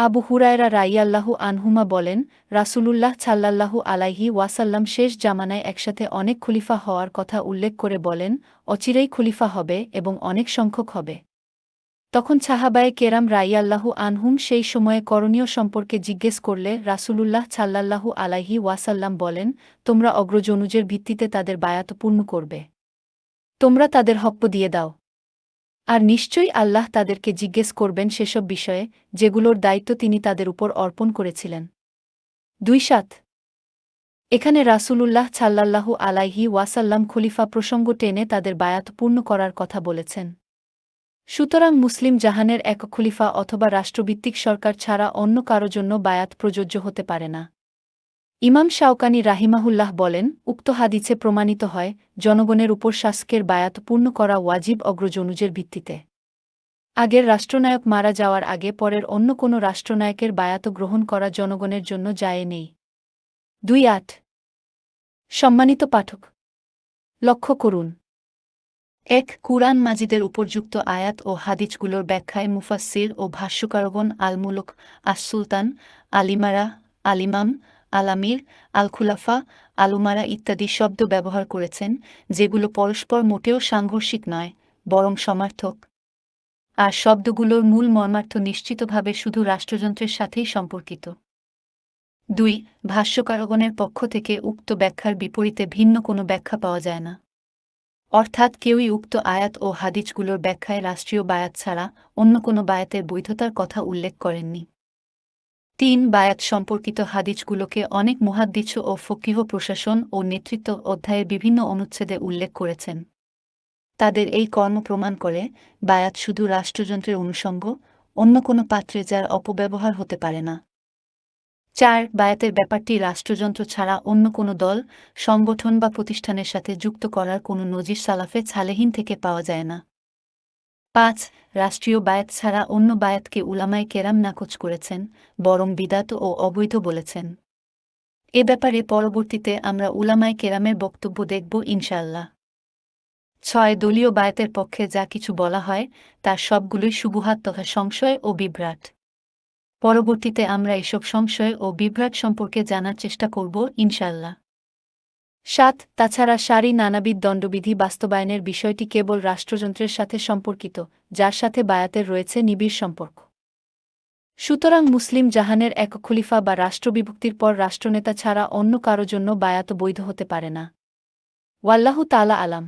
আবু হুরায়রা রাইয়াল্লাহু আনহুমা বলেন, রাসূলুল্লাহ সাল্লাল্লাহু আলাইহি ওয়াসাল্লাম শেষ জামানায় একসাথে অনেক খলিফা হওয়ার কথা উল্লেখ করে বলেন, অচিরেই খলিফা হবে এবং অনেক সংখ্যক হবে। তখন সাহাবায়ে কেরাম রাইয়াল্লাহু আনহুম সেই সময়ে করণীয় সম্পর্কে জিজ্ঞেস করলে রাসূলুল্লাহ সাল্লাল্লাহু আলাইহি ওয়াসাল্লাম বলেন, তোমরা অগ্রজনুজের ভিত্তিতে তাদের বায়াত পূর্ণ করবে। তোমরা তাদের হক্ক দিয়ে দাও। আর নিশ্চয়ই আল্লাহ তাদেরকে জিজ্ঞেস করবেন সেসব বিষয়ে, যেগুলোর দায়িত্ব তিনি তাদের উপর অর্পণ করেছিলেন। ২-৭ এখানে রাসূলুল্লাহ সাল্লাল্লাহু আলাইহি ওয়াসাল্লাম খলিফা প্রসঙ্গ টেনে তাদের বায়াত পূর্ণ করার কথা বলেছেন। সুতরাং মুসলিম জাহানের এক খলিফা অথবা রাষ্ট্রভিত্তিক সরকার ছাড়া অন্য কারো জন্য বায়াত প্রযোজ্য হতে পারে না। ইমাম শাওকানি রাহিমাহুল্লাহ বলেন, উক্ত হাদিসে প্রমাণিত হয়, জনগণের উপর শাসকের বায়াত পূর্ণ করা ওয়াজিব অগ্রজনুজের ভিত্তিতে। আগের রাষ্ট্রনায়ক মারা যাওয়ার আগে পরের অন্য কোনো রাষ্ট্রনায়কের বায়াত গ্রহণ করা জনগণের জন্য যায় নেই। ২-৮ সম্মানিত পাঠক, লক্ষ্য করুন, ১ কুরআন মাজিদের উপর্যুক্ত আয়াত ও হাদিসগুলোর ব্যাখ্যায় মুফাসসির ও ভাষ্যকারগণ আল মুলক, আস সুলতান, আলিমারা, আলিমাম, আলামির, আল খুলাফা, আলুমারা ইত্যাদি শব্দ ব্যবহার করেছেন, যেগুলো পরস্পর মোটেও সাংঘর্ষিক নয়, বরং সমার্থক। আর শব্দগুলোর মূল মর্মার্থ নিশ্চিতভাবে শুধু রাষ্ট্রযন্ত্রের সাথেই সম্পর্কিত। ২ ভাষ্যকারগণের পক্ষ থেকে উক্ত ব্যাখ্যার বিপরীতে ভিন্ন কোনো ব্যাখ্যা পাওয়া যায় না। অর্থাৎ কেউই উক্ত আয়াত ও হাদিসগুলোর ব্যাখ্যায় রাষ্ট্রীয় বায়াত ছাড়া অন্য কোনো বায়াতের বৈধতার কথা উল্লেখ করেননি। ৩ বায়াত সম্পর্কিত হাদিসগুলোকে অনেক মুহাদ্দিস ও ফকিহ প্রশাসন ও নেতৃত্ব অধ্যায়ের বিভিন্ন অনুচ্ছেদে উল্লেখ করেছেন। তাদের এই কর্ম প্রমাণ করে, বায়াত শুধু রাষ্ট্রযন্ত্রের অনুষঙ্গ, অন্য কোনো পাত্রে যার অপব্যবহার হতে পারে না। ৪ বায়াতের ব্যাপারটি রাষ্ট্রযন্ত্র ছাড়া অন্য কোনো দল, সংগঠন বা প্রতিষ্ঠানের সাথে যুক্ত করার কোনো নজির সালাফে সালেহিন থেকে পাওয়া যায় না। ৫ রাষ্ট্রীয় বায়াত ছাড়া অন্য বায়াতকে উলামায়ে কেরাম নাকচ করেছেন, বরং বিদাত ও অবৈধ বলেছেন। এ ব্যাপারে পরবর্তীতে আমরা উলামায়ে কেরামের বক্তব্য দেখব ইনশাআল্লাহ। ৬ দলীয় বায়াতের পক্ষে যা কিছু বলা হয়, তার সবগুলোই শুবুহাত তথা সংশয় ও বিভ্রাট। পরবর্তীতে আমরা এসব সংশয় ও বিভ্রাট সম্পর্কে জানার চেষ্টা করব ইনশাআল্লাহ। ৭ তাছাড়া সারি নানাবিধ দণ্ডবিধি বাস্তবায়নের বিষয়টি কেবল রাষ্ট্রযন্ত্রের সাথে সম্পর্কিত, যার সাথে বায়াতের রয়েছে নিবিড় সম্পর্ক। সুতরাং মুসলিম জাহানের এক খলিফা বা রাষ্ট্রবিভক্তির পর রাষ্ট্রনেতা ছাড়া অন্য কারো জন্য বায়াত বৈধ হতে পারে না। ওয়াল্লাহু তাআলা আলাম।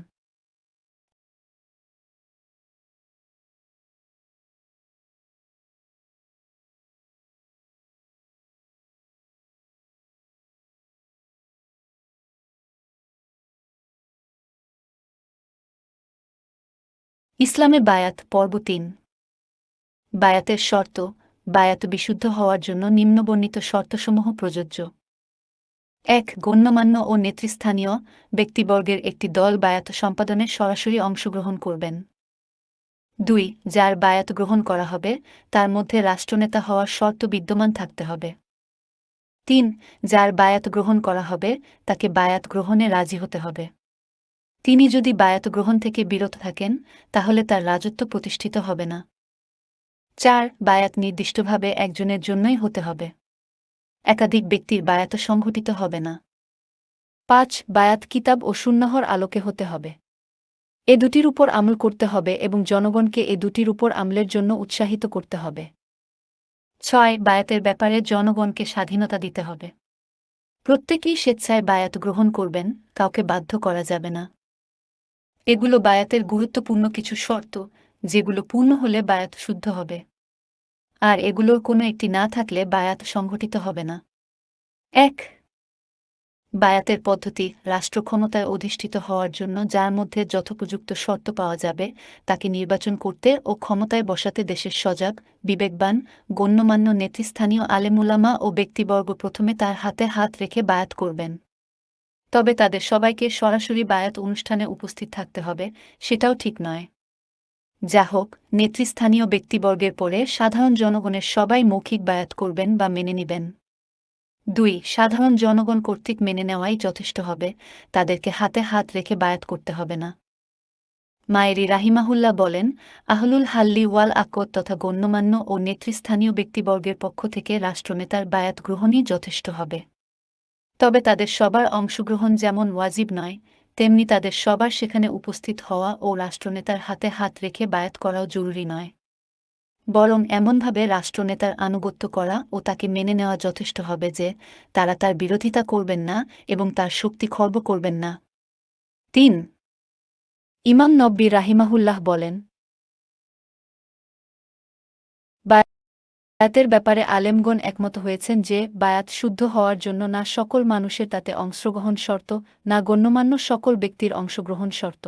ইসলামে বায়াত পর্ব ৩। বায়াতের শর্ত। বায়াত বিশুদ্ধ হওয়ার জন্য নিম্নবর্ণিত শর্তসমূহ প্রযোজ্য। ১ গণ্যমান্য ও নেতৃস্থানীয় ব্যক্তিবর্গের একটি দল বায়াত সম্পাদনে সরাসরি অংশগ্রহণ করবেন। ২ যার বায়াত গ্রহণ করা হবে তার মধ্যে রাষ্ট্রনেতা হওয়ার শর্ত বিদ্যমান থাকতে হবে। ৩ যার বায়াত গ্রহণ করা হবে তাকে বায়াত গ্রহণে রাজি হতে হবে। তিনি যদি বায়াত গ্রহণ থেকে বিরত থাকেন তাহলে তার রাজত্ব প্রতিষ্ঠিত হবে না। ৪ বায়াত নির্দিষ্টভাবে একজনের জন্যই হতে হবে। একাধিক ব্যক্তির বায়াত সংঘটিত হবে না। ৫ বায়াত কিতাব ও সুন্নাহর আলোকে হতে হবে। এ দুটির উপর আমল করতে হবে এবং জনগণকে এ দুটির উপর আমলের জন্য উৎসাহিত করতে হবে। ৬ বায়াতের ব্যাপারে জনগণকে স্বাধীনতা দিতে হবে। প্রত্যেকেই স্বেচ্ছায় বায়াত গ্রহণ করবেন, কাউকে বাধ্য করা যাবে না। এগুলো বায়াতের গুরুত্বপূর্ণ কিছু শর্ত, যেগুলো পূর্ণ হলে বায়াত শুদ্ধ হবে। আর এগুলোর কোনো একটি না থাকলে বায়াত সংঘটিত হবে না। ১ বায়াতের পদ্ধতি। রাষ্ট্র ক্ষমতায় অধিষ্ঠিত হওয়ার জন্য যার মধ্যে যথোপযুক্ত শর্ত পাওয়া যাবে তাকে নির্বাচন করতে ও ক্ষমতায় বসাতে দেশের সজাগ, বিবেকবান, গণ্যমান্য নেতৃস্থানীয় আলেমুলামা ও ব্যক্তিবর্গ প্রথমে তার হাতে হাত রেখে বায়াত করবেন। তবে তাদের সবাইকে সরাসরি বায়াত অনুষ্ঠানে উপস্থিত থাকতে হবে, সেটাও ঠিক নয়। যা হোক, নেতৃস্থানীয় ব্যক্তিবর্গের পরে সাধারণ জনগণের সবাই মৌখিক বায়াত করবেন বা মেনে নিবেন। ২ সাধারণ জনগণ কর্তৃক মেনে নেওয়াই যথেষ্ট হবে, তাদেরকে হাতে হাত রেখে বায়াত করতে হবে না। মায়েরি রাহিমাহুল্লাহ বলেন, আহলুল হাল্লি ওয়াল আকদ তথা গণ্যমান্য ও নেতৃস্থানীয় ব্যক্তিবর্গের পক্ষ থেকে রাষ্ট্রনেতার বায়াত গ্রহণই যথেষ্ট হবে। তবে তাদের সবার অংশগ্রহণ যেমন ওয়াজিব নয়, তেমনি তাদের সবার সেখানে উপস্থিত হওয়া ও রাষ্ট্রনেতার হাতে হাত রেখে বায়াত করাও জরুরি নয়। বরং এমনভাবে রাষ্ট্রনেতার আনুগত্য করা ও তাকে মেনে নেওয়া যথেষ্ট হবে যে তারা তার বিরোধিতা করবেন না এবং তার শক্তি খর্ব করবেন না। ৩ ইমাম নব্বী রাহিমাহুল্লাহ বলেন, বায়াতের ব্যাপারে আলেমগণ একমত হয়েছেন যে বায়াত শুদ্ধ হওয়ার জন্য না সকল মানুষের তাতে অংশগ্রহণ শর্ত, না গণ্যমান্য সকল ব্যক্তির অংশগ্রহণ শর্ত।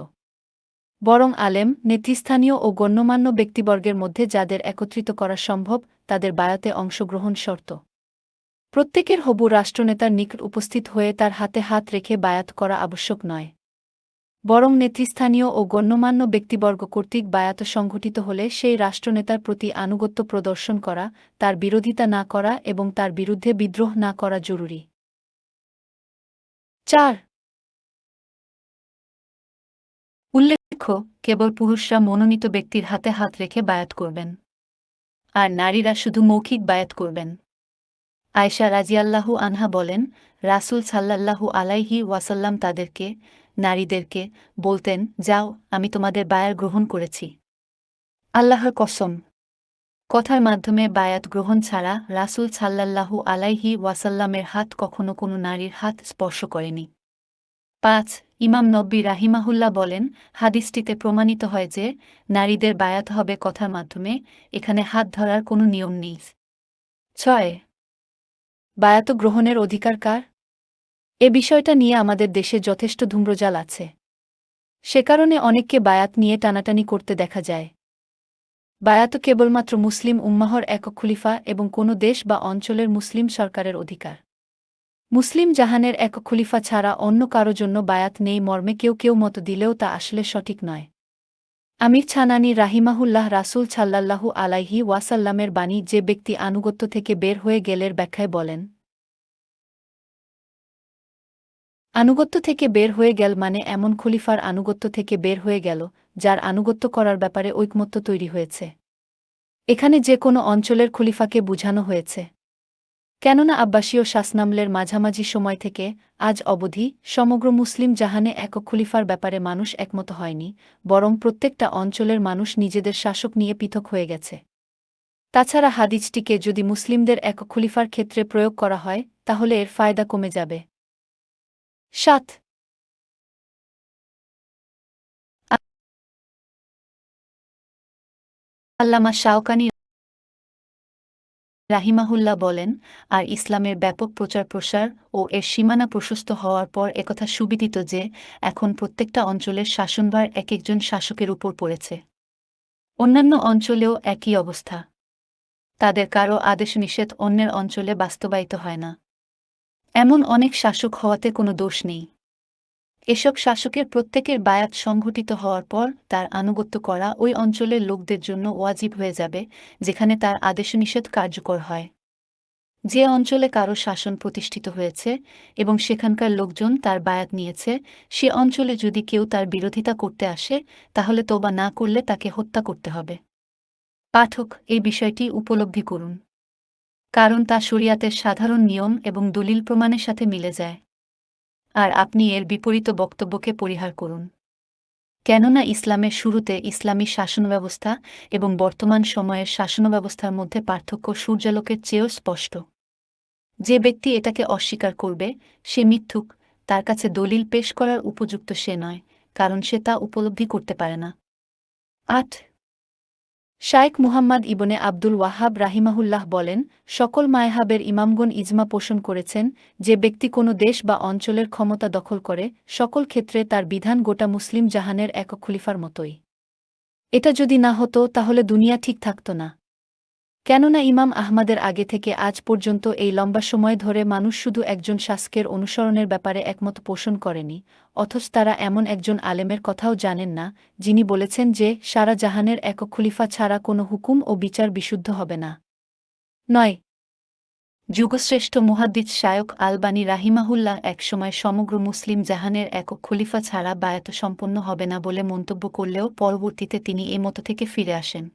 বরং আলেম, নেতৃস্থানীয় ও গণ্যমান্য ব্যক্তিবর্গের মধ্যে যাদের একত্রিত করা সম্ভব তাদের বায়াতে অংশগ্রহণ শর্ত। প্রত্যেকের হবু রাষ্ট্রনেতার নিকট উপস্থিত হয়ে তার হাতে হাত রেখে বায়াত করা আবশ্যক নয়। বরং নেতৃস্থানীয় ও গণ্যমান্য ব্যক্তিবর্গ কর্তৃক বায়াত সংঘটিত হলে সেই রাষ্ট্রনেতার প্রতি আনুগত্য প্রদর্শন করা, তার বিরোধিতা না করা এবং তার বিরুদ্ধে বিদ্রোহ না করা জরুরি। ৪ উল্লেখ্য, কেবল পুরুষরা মনোনীত ব্যক্তির হাতে হাত রেখে বায়াত করবেন, আর নারীরা শুধু মৌখিক বায়াত করবেন। আয়েশা রাজিয়াল্লাহু আনহা বলেন, রাসূল সাল্লাল্লাহু আলাইহি ওয়াসাল্লাম তাদেরকে, নারীদেরকে, বলতেন, যাও, আমি তোমাদের বায়াত গ্রহণ করেছি। আল্লাহর কসম। কথার মাধ্যমে বায়াত গ্রহণ ছাড়া রাসূল সাল্লাল্লাহু আলাইহি ওয়াসাল্লামের হাত কখনো কোনো নারীর হাত স্পর্শ করেনি। ৫ ইমাম নব্বী রাহিমাহুল্লাহ বলেন, হাদিসটিতে প্রমাণিত হয় যে নারীদের বায়াত হবে কথার মাধ্যমে, এখানে হাত ধরার কোনো নিয়ম নেই। ৬ বায়াত গ্রহণের অধিকার কার? এ বিষয়টা নিয়ে আমাদের দেশে যথেষ্ট ধূম্রজাল আছে। সে কারণে অনেককে বায়াত নিয়ে টানাটানি করতে দেখা যায়। বায়াত কেবলমাত্র মুসলিম উম্মাহর একক খলিফা এবং কোনো দেশ বা অঞ্চলের মুসলিম সরকারের অধিকার। মুসলিম জাহানের একক খলিফা ছাড়া অন্য কারো জন্য বায়াত নেই মর্মে কেউ কেউ মত দিলেও তা আসলে সঠিক নয়। আমির ছানানী রাহিমাহুল্লাহ রাসূল সাল্লাল্লাহু আলাইহি ওয়াসাল্লামের বাণী যে ব্যক্তি আনুগত্য থেকে বের হয়ে গেলের ব্যাখ্যায় বলেন, আনুগত্য থেকে বের হয়ে গেল মানে এমন খলিফার আনুগত্য থেকে বের হয়ে গেল যার আনুগত্য করার ব্যাপারে ঐকমত্য তৈরি হয়েছে। এখানে যে কোনো অঞ্চলের খলিফাকে বুঝানো হয়েছে। কেননা আব্বাসীয় শাসনামলের মাঝামাঝি সময় থেকে আজ অবধি সমগ্র মুসলিম জাহানে একক খলিফার ব্যাপারে মানুষ একমত হয়নি, বরং প্রত্যেকটা অঞ্চলের মানুষ নিজেদের শাসক নিয়ে পৃথক হয়ে গেছে। তাছাড়া হাদিসটিকে যদি মুসলিমদের একক খলিফার ক্ষেত্রে প্রয়োগ করা হয় তাহলে এর ফায়দা কমে যাবে। ৭ আল্লামা শাওকানি রাহিমাহুল্লাহ বলেন, আর ইসলামের ব্যাপক প্রচার প্রসার ও এর সীমানা প্রশস্ত হওয়ার পর একথা সুবিদিত যে এখন প্রত্যেকটা অঞ্চলের শাসনভার এক একজন শাসকের উপর পড়েছে। অন্যান্য অঞ্চলেও একই অবস্থা। তাদের কারও আদেশ নিষেধ অন্যের অঞ্চলে বাস্তবায়িত হয় না। এমন অনেক শাসক হওয়াতে কোনো দোষ নেই। এসব শাসকের প্রত্যেকের বায়াত সংঘটিত হওয়ার পর তার আনুগত্য করা ওই অঞ্চলের লোকদের জন্য ওয়াজিব হয়ে যাবে, যেখানে তার আদেশনিষেধ কার্যকর হয়। যে অঞ্চলে কারো শাসন প্রতিষ্ঠিত হয়েছে এবং সেখানকার লোকজন তার বায়াত নিয়েছে, সে অঞ্চলে যদি কেউ তার বিরোধিতা করতে আসে, তাহলে তওবা না করলে তাকে হত্যা করতে হবে। পাঠক, এই বিষয়টি উপলব্ধি করুন, কারণ তা শরিয়াতের সাধারণ নিয়ম এবং দলিল প্রমাণের সাথে মিলে যায়। আর আপনি এর বিপরীত বক্তব্যকে পরিহার করুন। কেননা ইসলামের শুরুতে ইসলামী শাসনব্যবস্থা এবং বর্তমান সময়ের শাসনব্যবস্থার মধ্যে পার্থক্য সূর্যালোকের চেয়েও স্পষ্ট। যে ব্যক্তি এটাকে অস্বীকার করবে, সে মিথ্যুক, তার কাছে দলিল পেশ করার উপযুক্ত সে নয়, কারণ সে তা উপলব্ধি করতে পারে না। ৮ শায়েখ মুহাম্মদ ইবনে আব্দুল ওয়াহাব রাহিমাহুল্লাহ বলেন, সকল মাযহাবের ইমামগণ ইজমা পোষণ করেছেন, যে ব্যক্তি কোনো দেশ বা অঞ্চলের ক্ষমতা দখল করে, সকল ক্ষেত্রে তার বিধান গোটা মুসলিম জাহানের একক খলিফার মতোই। এটা যদি না হতো তাহলে দুনিয়া ঠিক থাকত না। কেননা ইমাম আহমাদের আগে থেকে আজ পর্যন্ত এই লম্বা সময় ধরে মানুষ শুধু একজন শাসকের অনুসরণের ব্যাপারে একমত পোষণ করেনি, অথচ তারা এমন একজন আলেমের কথাও জানেন না, যিনি বলেছেন যে সারা জাহানের একক খলিফা ছাড়া কোনো হুকুম ও বিচার বিশুদ্ধ হবে না। ৯ যুগশ্রেষ্ঠ মুহাদ্দিস শায়খ আলবানী রাহিমাহুল্লাহ একসময় সমগ্র মুসলিম জাহানের একক খলিফা ছাড়া বায়াত সম্পন্ন হবে না বলে মন্তব্য করলেও পরবর্তীতে তিনি এ মত থেকে ফিরে আসেন।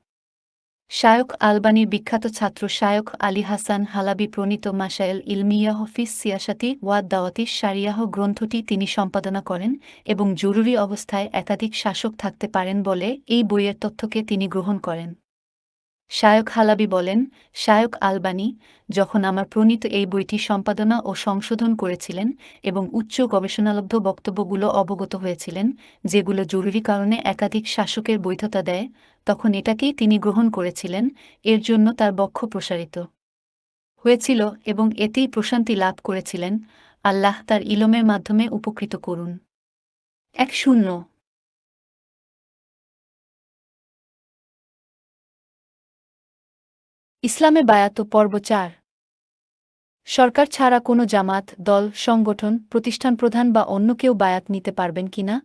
শায়খ আলবানীর বিখ্যাত ছাত্র শায়খ আলী হাসান হালাবি প্রণীত মাসায়েল ইলমিয়াহ ফিস সিয়াসাতি ওয়াদ দাওয়াতি শারিয়াহ গ্রন্থটি তিনি সম্পাদনা করেন এবং জরুরি অবস্থায় একাধিক শাসক থাকতে পারেন বলে এই বইয়ের তথ্যকে তিনি গ্রহণ করেন। শায়খ হালাবি বলেন, শায়খ আলবানী যখন আমার প্রণীত এই বইটি সম্পাদনা ও সংশোধন করেছিলেন এবং উচ্চ গবেষণালব্ধ বক্তব্যগুলো অবগত হয়েছিলেন, যেগুলো জরুরি কারণে একাধিক শাসকের বৈধতা দেয়, তখন এটাকেই তিনি গ্রহণ করেছিলেন, এর জন্য তার বক্ষ প্রসারিত হয়েছিল এবং এতেই প্রশান্তি লাভ করেছিলেন। আল্লাহ তার ইলমের মাধ্যমে উপকৃত করুন। ১-০ ইসলামে বায়াত পর্ব ৪ সরকার ছাড়া কোনো জামাত, দল, সংগঠন, প্রতিষ্ঠান প্রধান বা অন্য কেউ বায়াত নিতে পারবেন কিনা?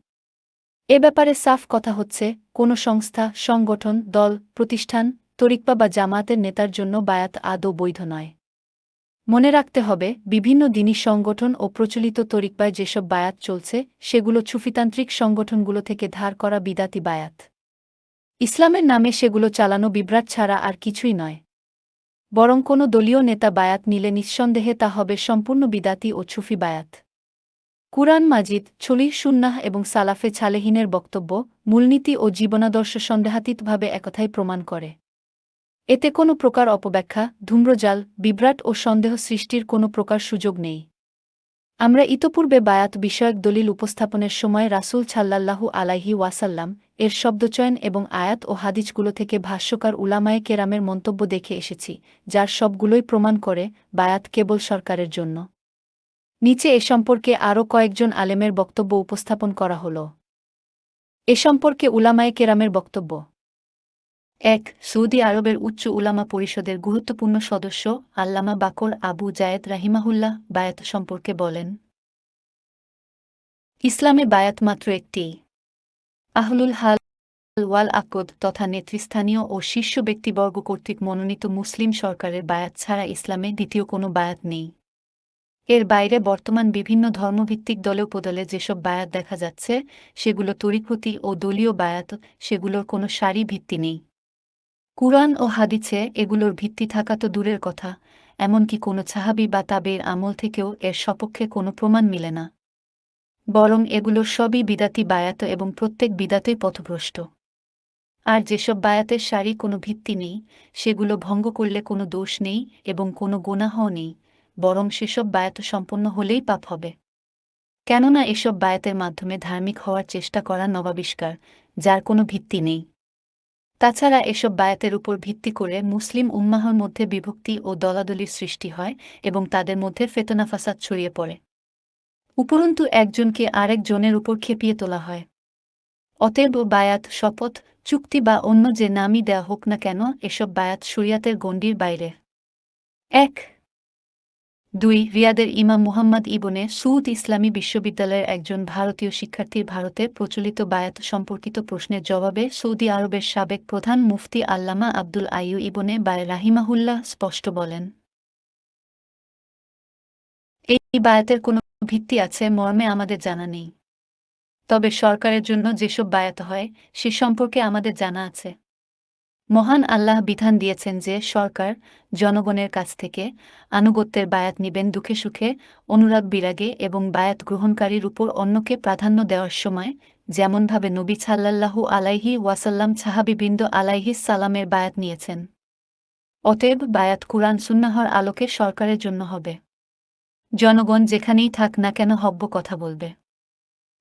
এ ব্যাপারে সাফ কথা হচ্ছে, কোনো সংস্থা, সংগঠন, দল, প্রতিষ্ঠান, তরিকবা বা জামাতের নেতার জন্য বায়াত আদৌ বৈধ নয়। মনে রাখতে হবে, বিভিন্ন দিনী সংগঠন ও প্রচলিত তরিকবায় যেসব বায়াত চলছে, সেগুলো সুফিতান্ত্রিক সংগঠনগুলো থেকে ধার করা বিদাতি বায়াত। ইসলামের নামে সেগুলো চালানো বিভ্রাট ছাড়া আর কিছুই নয়। বরং কোনো দলীয় নেতা বায়াত নিলে নিঃসন্দেহে তা হবে সম্পূর্ণ বিদাতি ও সুফি বায়াত। কুরআন মাজিদ, ছলিহ সুন্নাহ এবং সালাফে ছালেহিনের বক্তব্য, মূলনীতি ও জীবনাদর্শ সন্দেহাতীতভাবে একথাই প্রমাণ করে। এতে কোনো প্রকার অপব্যাখ্যা, ধূম্রজাল, বিভ্রাট ও সন্দেহ সৃষ্টির কোনো প্রকার সুযোগ নেই। আমরা ইতপূর্বে বায়াত বিষয়ক দলিল উপস্থাপনের সময় রাসূল সাল্লাল্লাহু আলাইহি ওয়াসাল্লাম এর শব্দচয়ন এবং আয়াত ও হাদিসগুলো থেকে ভাষ্যকার উলামায়ে কেরামের মন্তব্য দেখে এসেছি, যার সবগুলোই প্রমাণ করে বায়াত কেবল সরকারের জন্য। নিচে এ সম্পর্কে আরও কয়েকজন আলেমের বক্তব্য উপস্থাপন করা হল। এ সম্পর্কে উলামায়ে কেরামের বক্তব্য। ১ সৌদি আরবের উচ্চ উলামা পরিষদের গুরুত্বপূর্ণ সদস্য আল্লামা বাকর আবু জায়েদ রাহিমাহুল্লাহ বায়াত সম্পর্কে বলেন, ইসলামে বায়াত মাত্র একটিই। আহলুল হাল ওয়াল আকদ তথা নেতৃস্থানীয় ও শীর্ষ ব্যক্তিবর্গ কর্তৃক মনোনীত মুসলিম সরকারের বায়াত ছাড়া ইসলামে দ্বিতীয় কোনো বায়াত নেই। এর বাইরে বর্তমান বিভিন্ন ধর্মভিত্তিক দলে উপদলে যেসব বায়াত দেখা যাচ্ছে, সেগুলো তরিকতি ও দলীয় বায়াত, সেগুলোর কোনো সারি ভিত্তি নেই। কুরআন ও হাদিসে এগুলোর ভিত্তি থাকা তো দূরের কথা, এমনকি কোনো সাহাবী বা তাবেঈর আমল থেকেও এর সপক্ষে কোনো প্রমাণ মিলে না। বরং এগুলোর সবই বিদাতি বায়াত এবং প্রত্যেক বিদাতই পথভ্রষ্ট। আর যেসব বায়াতের সারি কোনো ভিত্তি নেই, সেগুলো ভঙ্গ করলে কোনো দোষ নেই এবং কোনো গুনাহও নেই, বরং সেসব বায়াত সম্পন্ন হলেই পাপ হবে। কেননা এসব বায়াতের মাধ্যমে ধার্মিক হওয়ার চেষ্টা করা নবাবিষ্কার, যার কোনো ভিত্তি নেই। তাছাড়া এসব বায়াতের উপর ভিত্তি করে মুসলিম উম্মাহর মধ্যে বিভক্তি ও দলাদলির সৃষ্টি হয় এবং তাদের মধ্যে ফেতনা ফাসাদ ছড়িয়ে পড়ে। উপরন্তু একজনকে আরেক জনের উপর খেপিয়ে তোলা হয়। অতএব বায়াত, শপথ, চুক্তি বা অন্য যে নামই দেয়া হোক না কেন এসব বায়াত শরিয়াতের গণ্ডির বাইরে। ১ ২ রিয়াদের ইমাম মুহাম্মদ ইবনে সৌদ ইসলামী বিশ্ববিদ্যালয়ের একজন ভারতীয় শিক্ষার্থীর ভারতে প্রচলিত বায়াত সম্পর্কিত প্রশ্নের জবাবে সৌদি আরবের সাবেক প্রধান মুফতি আল্লামা আব্দুল আইয়ু ইবনে বায় রাহিমাহুল্লাহ স্পষ্ট বলেন, এই বায়াতের কোনো ভিত্তি আছে মর্মে আমাদের জানা নেই। তবে সরকারের জন্য যেসব বায়াত হয় সে সম্পর্কে আমাদের জানা আছে। মহান আল্লাহ বিধান দিয়েছেন যে সরকার জনগণের কাছ থেকে আনুগত্যের বায়াত নিবেন দুঃখে সুখে, অনুরাগ বিরাগে এবং বায়াত গ্রহণকারীর উপর অন্যকে প্রাধান্য দেওয়ার সময়, যেমনভাবে নবী সাল্লাল্লাহু আলাইহি ওয়াসাল্লাম সাহাবীবৃন্দ আলাইহিস সালামের বায়াত নিয়েছেন। অতএব বায়াত কুরআন সুন্নাহর আলোকে সরকারের জন্য হবে। জনগণ যেখানেই থাক না কেন হব্য কথা বলবে।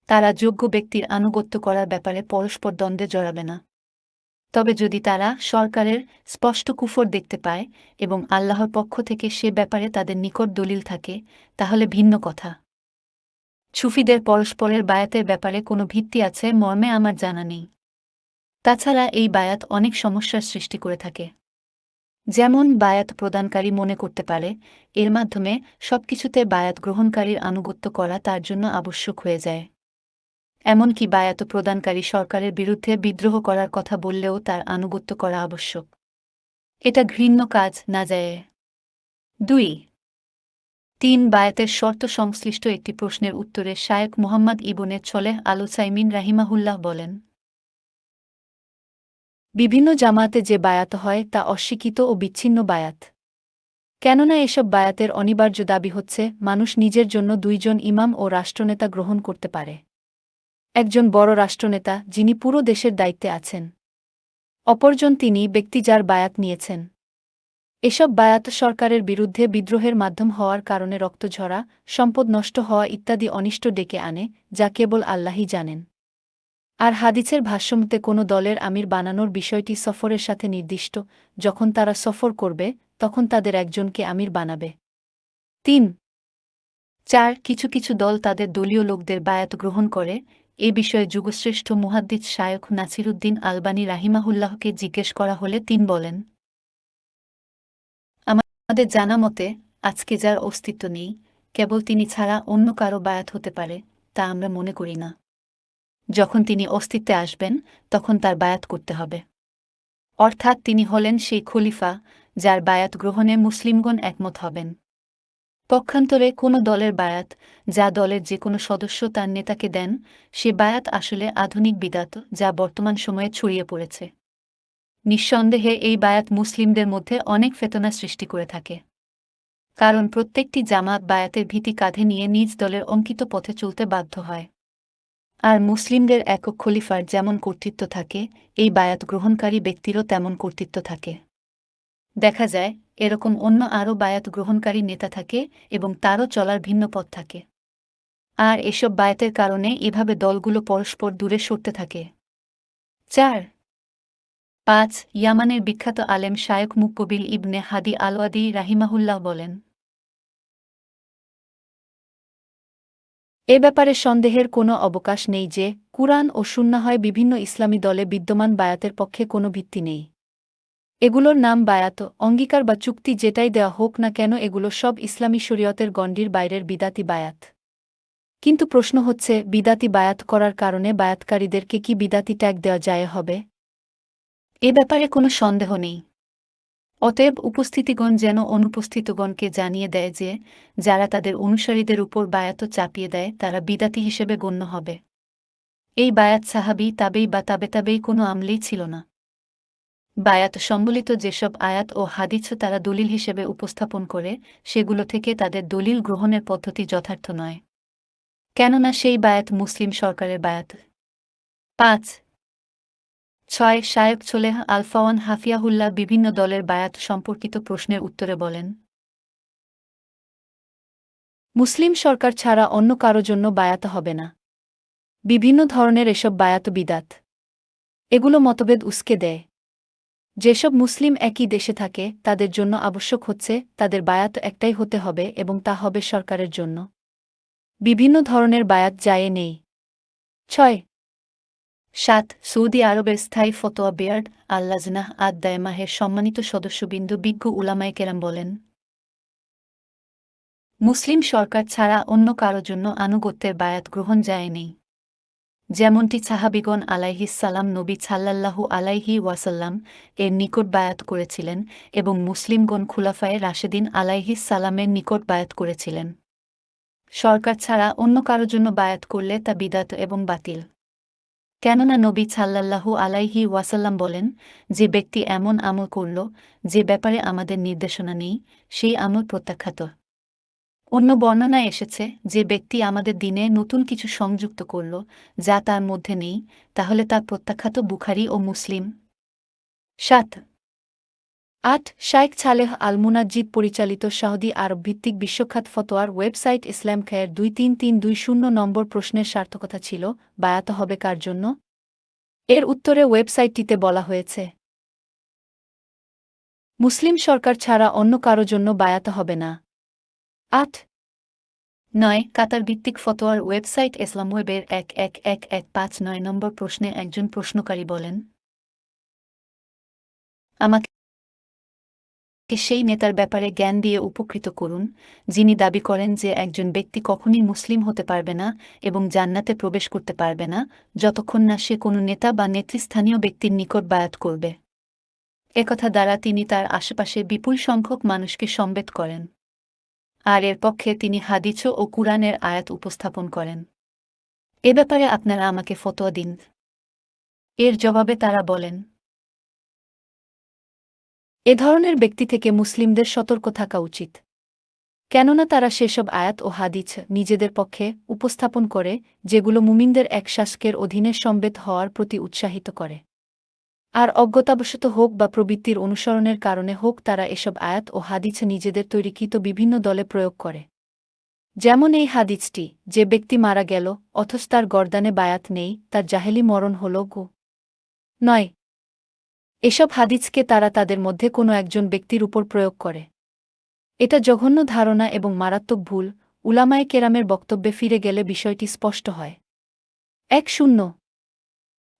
তারা যোগ্য ব্যক্তির আনুগত্য করার ব্যাপারে পরস্পর দ্বন্দ্বে জড়াবে না। তবে যদি তারা সরকারের স্পষ্ট কুফর দেখতে পায় এবং আল্লাহর পক্ষ থেকে সে ব্যাপারে তাদের নিকট দলিল থাকে, তাহলে ভিন্ন কথা। সুফিদের পরস্পরের বায়াতের ব্যাপারে কোনো ভিত্তি আছে মর্মে আমার জানা নেই। তাছাড়া এই বায়াত অনেক সমস্যার সৃষ্টি করে থাকে। যেমন বায়াত প্রদানকারী মনে করতে পারে এর মাধ্যমে সবকিছুতে বায়াত গ্রহণকারীর আনুগত্য করা তার জন্য আবশ্যক হয়ে যায়। এমনকি বায়াত প্রদানকারী সরকারের বিরুদ্ধে বিদ্রোহ করার কথা বললেও তার আনুগত্য করা আবশ্যক। এটা ঘৃণ্য কাজ না যায়। ২ ৩ বায়াতের শর্ত সংশ্লিষ্ট একটি প্রশ্নের উত্তরে শায়খ মুহাম্মদ ইবনে ছলেহ আল উসাইমিন রাহিমাহুল্লাহ বলেন, বিভিন্ন জামাতে যে বায়াত হয় তা অস্বীকৃত ও বিচ্ছিন্ন বায়াত। কেননা এসব বায়াতের অনিবার্য দাবি হচ্ছে মানুষ নিজের জন্য ২ জন ইমাম ও রাষ্ট্রনেতা গ্রহণ করতে পারে। একজন বড় রাষ্ট্রনেতা যিনি পুরো দেশের দায়িত্বে আছেন, অপরজন তিনি ব্যক্তি যার বায়াত নিয়েছেন। এসব বায়াত সরকারের বিরুদ্ধে বিদ্রোহের মাধ্যম হওয়ার কারণে রক্ত ঝরা, সম্পদ নষ্ট হওয়া ইত্যাদি অনিষ্ট ডেকে আনে, যা কেবল আল্লাহই জানেন। আর হাদিসের ভাষ্যমতে কোনো দলের আমির বানানোর বিষয়টি সফরের সাথে নির্দিষ্ট, যখন তারা সফর করবে তখন তাদের একজনকে আমির বানাবে। ৩ ৪ কিছু কিছু দল তাদের দলীয় লোকদের বায়াত গ্রহণ করে, এ বিষয়ে যুগশ্রেষ্ঠ মুহাদ্দিস শায়খ নাসিরুদ্দিন আলবানী রাহিমাহুল্লাহকে জিজ্ঞেস করা হলে তিনি বলেন, আমাদের জানা মতে আজকে যার অস্তিত্ব নেই, কেবল তিনি ছাড়া অন্য কারো বায়াত হতে পারে তা আমরা মনে করি না। যখন তিনি অস্তিত্বে আসবেন তখন তার বায়াত করতে হবে। অর্থাৎ তিনি হলেন সেই খলিফা যার বায়াত গ্রহণে মুসলিমগণ একমত হবেন। পক্ষান্তরে কোনো দলের বায়াত যা দলের যে কোনো সদস্য তার নেতাকে দেন, সে বায়াত আসলে আধুনিক বিদাত যা বর্তমান সময়ে ছড়িয়ে পড়েছে। নিঃসন্দেহে এই বায়াত মুসলিমদের মধ্যে অনেক ফেতনা সৃষ্টি করে থাকে। কারণ প্রত্যেকটি জামাত বায়াতের ভীতি কাঁধে নিয়ে নিজ দলের অঙ্কিত পথে চলতে বাধ্য হয়। আর মুসলিমদের একক খলিফার যেমন কর্তৃত্ব থাকে, এই বায়াত গ্রহণকারী ব্যক্তিরও তেমন কর্তৃত্ব থাকে। দেখা যায় এরকম অন্য আরও বায়াত গ্রহণকারী নেতা থাকে এবং তারও চলার ভিন্ন পথ থাকে। আর এসব বায়াতের কারণে এভাবে দলগুলো পরস্পর দূরে সরতে থাকে। ৪ ৫ ইয়ামানের বিখ্যাত আলেম শায়খ মুকবিল ইবনে হাদি আল-ওয়াদি রাহিমাহুল্লাহ বলেন, এ ব্যাপারে সন্দেহের কোনো অবকাশ নেই যে কুরআন ও সুন্নাহয় বিভিন্ন ইসলামী দলে বিদ্যমান বায়াতের পক্ষে কোনো ভিত্তি নেই। এগুলোর নাম বায়াত, অঙ্গীকার বা চুক্তি যেটাই দেওয়া হোক না কেন এগুলো সব ইসলামী শরীয়তের গণ্ডির বাইরের বিদাতি বায়াত। কিন্তু প্রশ্ন হচ্ছে বিদাতি বায়াত করার কারণে বায়াতকারীদেরকে কি বিদাতি ট্যাগ দেওয়া যায় হবে? এ ব্যাপারে কোনো সন্দেহ নেই। অতএব উপস্থিতিগণ যেন অনুপস্থিতগণকে জানিয়ে দেয় যে যারা তাদের অনুসারীদের উপর বায়াত চাপিয়ে দেয় তারা বিদাতি হিসেবে গণ্য হবে। এই বায়াত সাহাবী তাবেই বা তাবেই কোনো আমলেই ছিল না। বায়াত সম্বলিত যেসব আয়াত ও হাদিস তারা দলিল হিসেবে উপস্থাপন করে, সেগুলো থেকে তাদের দলিল গ্রহণের পদ্ধতি যথার্থ নয়। কেননা সেই বায়াত মুসলিম সরকারের বায়াত। ৫ ৬ শায়খ ছোলেহ আলফাওয়ান হাফিয়াহুল্লাহ বিভিন্ন দলের বায়াত সম্পর্কিত প্রশ্নের উত্তরে বলেন, মুসলিম সরকার ছাড়া অন্য কারো জন্য বায়াত হবে না। বিভিন্ন ধরনের এসব বায়াত বিদাত। এগুলো মতভেদ উস্কে দেয়। যেসব মুসলিম একই দেশে থাকে তাদের জন্য আবশ্যক হচ্ছে তাদের বায়াত একটাই হতে হবে এবং তা হবে সরকারের জন্য। বিভিন্ন ধরনের বায়াত জায়ে নেই। ৬ ৭ সৌদি আরবের স্থায়ী ফতোয়া বোর্ড আল-লাজনাহ আদ-দায়মাহের সম্মানিত সদস্যবৃন্দ বিজ্ঞ উলামায়ে কেরাম বলেন, মুসলিম সরকার ছাড়া অন্য কারো জন্য আনুগত্যের বায়াত গ্রহণ যায় নেই। যেমনটি সাহাবিগণ আলাইহিসসালাম নবী সাল্লাল্লাহু আলাইহি ওয়াসাল্লাম এর নিকট বায়াত করেছিলেন এবং মুসলিমগণ খুলাফায়ে রাশেদিন আলাইহিসসালামের নিকট বায়াত করেছিলেন। সরকার ছাড়া অন্য কারো জন্য বায়াত করলে তা বিদআত এবং বাতিল। কেননা নবী সাল্লাল্লাহু আলাইহি ওয়াসাল্লাম বলেন, যে ব্যক্তি এমন আমল করল যে ব্যাপারে আমাদের নির্দেশনা নেই, সেই আমল প্রত্যাখ্যাত। অন্য বর্ণনায় এসেছে, যে ব্যক্তি আমাদের দিনে নতুন কিছু সংযুক্ত করল যা তার মধ্যে নেই, তাহলে তা প্রত্যাখ্যাত। বুখারী ও মুসলিম। ৭ ৮ শাইখ সালেহ আল মুনাজ্জিদ পরিচালিত সৌদি আরব ভিত্তিক বিশ্বখ্যাত ফতোয়ার ওয়েবসাইট ইসলাম খায়ের 23320 নম্বর প্রশ্নের সার্থকতা ছিল, বায়াত হবে কার জন্য? এর উত্তরে ওয়েবসাইটটিতে বলা হয়েছে, মুসলিম সরকার ছাড়া অন্য কারো জন্য বায়াত হবে না। ৮ ৯ কাতার ভিত্তিক ফতোয়ার ওয়েবসাইট ইসলামওয়েবের ১১১১৫৯ নম্বর প্রশ্নে একজন প্রশ্নকারী বলেন, আমাকে সেই নেতার ব্যাপারে জ্ঞান দিয়ে উপকৃত করুন, যিনি দাবি করেন যে একজন ব্যক্তি কখনই মুসলিম হতে পারবে না এবং জান্নাতে প্রবেশ করতে পারবে না যতক্ষণ না সে কোনো নেতা বা নেতৃস্থানীয় ব্যক্তির নিকট বায়াত করবে। একথা দ্বারা তিনি তার আশেপাশে বিপুল সংখ্যক মানুষকে সম্বেত করেন। আর এর পক্ষে তিনি হাদিস ও কুরআনের আয়াত উপস্থাপন করেন। এ ব্যাপারে আপনারা আমাকে ফতোয়া দিন। এর জবাবে তারা বলেন, এ ধরনের ব্যক্তি থেকে মুসলিমদের সতর্ক থাকা উচিত। কেননা তারা সেসব আয়াত ও হাদিস নিজেদের পক্ষে উপস্থাপন করে যেগুলো মুমিনদের এক শাসকের অধীনে সম্বেত হওয়ার প্রতি উৎসাহিত করে। আর অজ্ঞতাবশত হোক বা প্রবৃত্তির অনুসরণের কারণে হোক, তারা এসব আয়াত ও হাদিস নিজেদের তৈরিকৃত বিভিন্ন দলে প্রয়োগ করে। যেমন এই হাদিসটি, যে ব্যক্তি মারা গেল অথচ তার গর্দানে বায়াত নেই, তার জাহেলি মরণ হল গো। ৯ এসব হাদিসকে তারা তাদের মধ্যে কোনো একজন ব্যক্তির উপর প্রয়োগ করে। এটা জঘন্য ধারণা এবং মারাত্মক ভুল। উলামায়ে কেরামের বক্তব্যে ফিরে গেলে বিষয়টি স্পষ্ট হয়।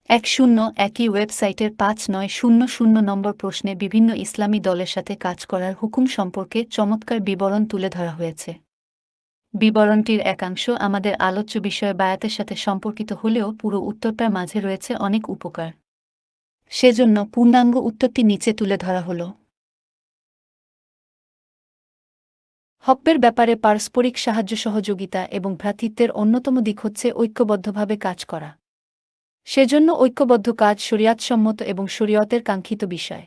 ১০ একই ওয়েবসাইটের ৫৯০০ নম্বর প্রশ্নে বিভিন্ন ইসলামী দলের সাথে কাজ করার হুকুম সম্পর্কে চমৎকার বিবরণ তুলে ধরা হয়েছে। বিবরণটির একাংশ আমাদের আলোচ্য বিষয় বায়াতের সাথে সম্পর্কিত হলেও পুরো উত্তরটার মাঝে রয়েছে অনেক উপকার। সেজন্য পূর্ণাঙ্গ উত্তরটি নিচে তুলে ধরা হল। হকের ব্যাপারে পারস্পরিক সাহায্য সহযোগিতা এবং ভ্রাতৃত্বের অন্যতম দিক হচ্ছে ঐক্যবদ্ধভাবে কাজ করা। সেজন্য ঐক্যবদ্ধ কাজ শরিয়াতসম্মত এবং শরীয়তের কাঙ্ক্ষিত বিষয়।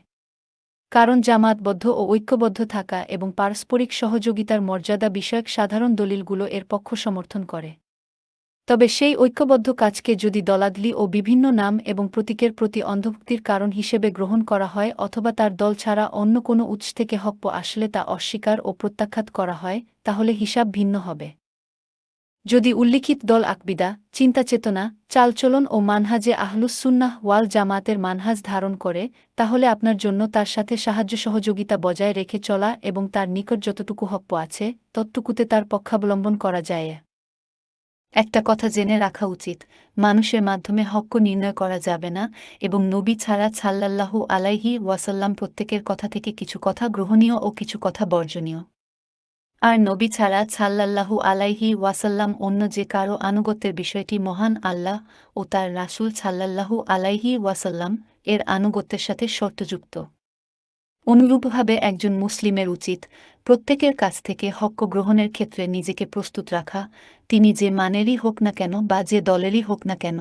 কারণ জামাতবদ্ধ ও ঐক্যবদ্ধ থাকা এবং পারস্পরিক সহযোগিতার মর্যাদা বিষয়ক সাধারণ দলিলগুলো এর পক্ষ সমর্থন করে। তবে সেই ঐক্যবদ্ধ কাজকে যদি দলাদলি ও বিভিন্ন নাম এবং প্রতীকের প্রতি অন্ধভক্তির কারণ হিসেবে গ্রহণ করা হয় অথবা তার দল ছাড়া অন্য কোনো উৎস থেকে হক আসলে তা অস্বীকার ও প্রত্যাখ্যাত করা হয়, তাহলে হিসাব ভিন্ন হবে। যদি উল্লিখিত দল আকবিদা, চিন্তাচেতনা, চালচলন ও মানহাজে আহলুস সুন্নাহ ওয়াল জামাতের মানহাজ ধারণ করে, তাহলে আপনার জন্য তার সাথে সাহায্য সহযোগিতা বজায় রেখে চলা এবং তার নিকট যতটুকু হক আছে ততটুকুতে তার পক্ষাবলম্বন করা যায়। একটা কথা জেনে রাখা উচিত, মানুষের মাধ্যমে হক্ক নির্ণয় করা যাবে না এবং নবী ছাড়া সাল্লাল্লাহু আলাইহি ওয়াসাল্লাম প্রত্যেকের কথা থেকে কিছু কথা গ্রহণীয় ও কিছু কথা বর্জনীয়। আর নবী ছাড়া সাল্লাল্লাহু আলাইহি ওয়াসাল্লাম অন্য যে কারো আনুগত্যের বিষয়টি মহান আল্লাহ ও তার রাসূল সাল্লাল্লাহু আলাইহি ওয়াসাল্লাম এর আনুগত্যের সাথে শর্তযুক্ত। অনুরূপভাবে একজন মুসলিমের উচিত প্রত্যেকের কাছ থেকে হক্ক গ্রহণের ক্ষেত্রে নিজেকে প্রস্তুত রাখা, তিনি যে মানেরই হোক না কেন বা যে দলেরই হোক না কেন।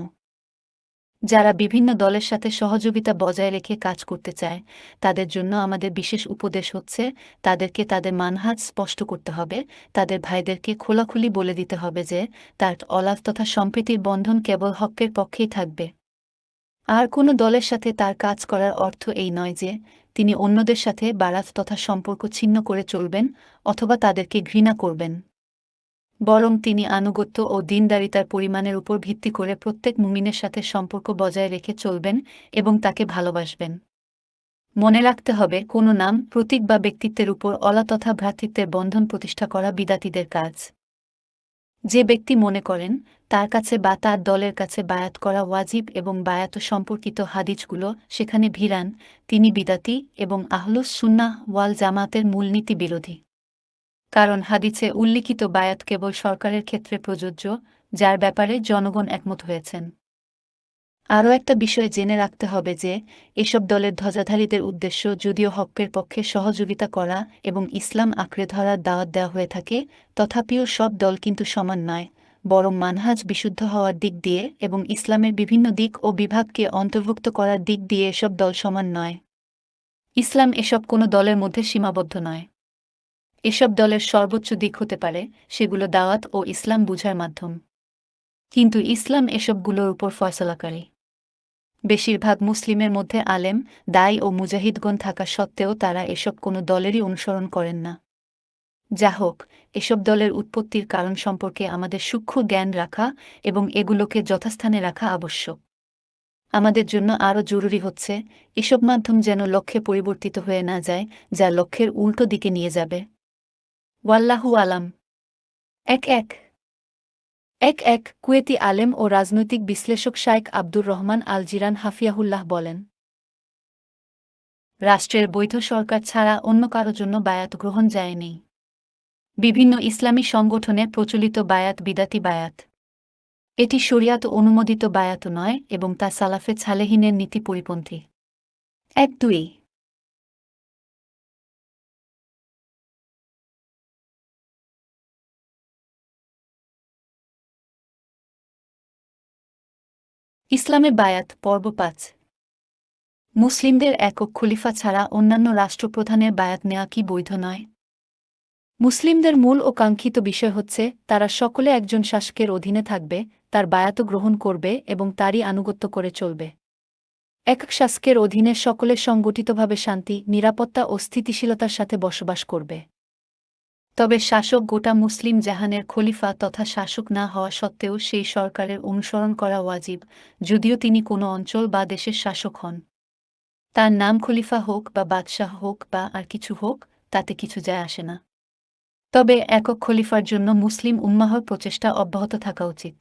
যারা বিভিন্ন দলের সাথে সহযোগিতা বজায় রেখে কাজ করতে চায়, তাদের জন্য আমাদের বিশেষ উপদেশ হচ্ছে, তাদেরকে তাদের মানহাজ স্পষ্ট করতে হবে, তাদের ভাইদেরকে খোলাখুলি বলে দিতে হবে যে তার অলাভ তথা সম্প্রীতির বন্ধন কেবল হক্কের পক্ষেই থাকবে। আর কোনো দলের সাথে তার কাজ করার অর্থ এই নয় যে তিনি অন্যদের সাথে বারাত তথা সম্পর্ক ছিন্ন করে চলবেন অথবা তাদেরকে ঘৃণা করবেন। বরং তিনি আনুগত্য ও দীনদারিতার পরিমাণের উপর ভিত্তি করে প্রত্যেক মুমিনের সাথে সম্পর্ক বজায় রেখে চলবেন এবং তাকে ভালোবাসবেন। মনে রাখতে হবে, কোনো নাম, প্রতীক বা ব্যক্তিত্বের উপর অলা তথা ভ্রাতৃত্বের বন্ধন প্রতিষ্ঠা করা বিদাতীদের কাজ। যে ব্যক্তি মনে করেন তার কাছে বা তার দলের কাছে বায়াত করা ওয়াজিব এবং বায়াত সম্পর্কিত হাদিসগুলো সেখানে ভিড়ান, তিনি বিদাতি এবং আহলুস সুন্নাহ ওয়াল জামাতের মূলনীতি বিরোধী। কারণ হাদিসে উল্লিখিত বায়াত কেবল সরকারের ক্ষেত্রে প্রযোজ্য, যার ব্যাপারে জনগণ একমত হয়েছেন। আরও একটা বিষয় জেনে রাখতে হবে যে এসব দলের ধ্বজাধারীদের উদ্দেশ্য যদিও হকের পক্ষে সহযোগিতা করা এবং ইসলাম আঁকড়ে ধরার দাওয়াত দেওয়া হয়ে থাকে, তথাপিও সব দল কিন্তু সমান নয়, বরং মানহাজ বিশুদ্ধ হওয়ার দিক দিয়ে এবং ইসলামের বিভিন্ন দিক ও বিভাগকে অন্তর্ভুক্ত করার দিক দিয়ে এসব দল সমান নয়। ইসলাম এসব কোনো দলের মধ্যে সীমাবদ্ধ নয়। এসব দলের সর্বোচ্চ দিক হতে পারে সেগুলো দাওয়াত ও ইসলাম বুঝার মাধ্যম। কিন্তু ইসলাম এসবগুলোর উপর ফয়সলাকারী। বেশিরভাগ মুসলিমের মধ্যে আলেম, দায়ী ও মুজাহিদগণ থাকা সত্ত্বেও তারা এসব কোনো দলেরই অনুসরণ করেন না। যা হোক, এসব দলের উৎপত্তির কারণ সম্পর্কে আমাদের সূক্ষ্ম জ্ঞান রাখা এবং এগুলোকে যথাস্থানে রাখা আবশ্যক। আমাদের জন্য আরও জরুরি হচ্ছে এসব মাধ্যম যেন লক্ষ্যে পরিবর্তিত হয়ে না যায়, যা লক্ষ্যের উল্টো দিকে নিয়ে যাবে। ওয়াল্লাহু আলাম। এক এক এক এক কুয়েতি আলেম ও রাজনৈতিক বিশ্লেষক শাইখ আব্দুর রহমান আল জিরান হাফিয়াহুল্লাহ বলেন, রাষ্ট্রের বৈধ সরকার ছাড়া অন্য কারো জন্য বায়াত গ্রহণ যায় নেই। বিভিন্ন ইসলামী সংগঠনে প্রচলিত বায়াত বিদাতি বায়াত। এটি শরিয়াত অনুমোদিত বায়াত নয় এবং তা সালাফে ছালেহিনের নীতি পরিপন্থী। ১-২ ইসলামে বায়াত পর্ব ৫। মুসলিমদের একক খলিফা ছাড়া অন্যান্য রাষ্ট্রপ্রধানের বায়াত নেওয়া কি বৈধ নয়? মুসলিমদের মূল ও কাঙ্ক্ষিত বিষয় হচ্ছে তারা সকলে একজন শাসকের অধীনে থাকবে, তার বায়াত গ্রহণ করবে এবং তারই আনুগত্য করে চলবে। একক শাসকের অধীনে সকলে সংগঠিতভাবে শান্তি, নিরাপত্তা ও স্থিতিশীলতার সাথে বসবাস করবে। তবে শাসক গোটা মুসলিম জাহানের খলিফা তথা শাসক না হওয়া সত্ত্বেও সেই সরকারের অনুসরণ করা ওয়াজিব, যদিও তিনি কোনো অঞ্চল বা দেশের শাসক হন। তার নাম খলিফা হোক বা বাদশাহ হোক বা আর কিছু হোক, তাতে কিছু যায় আসে না। তবে একক খলিফার জন্য মুসলিম উম্মাহর প্রচেষ্টা অব্যাহত থাকা উচিত।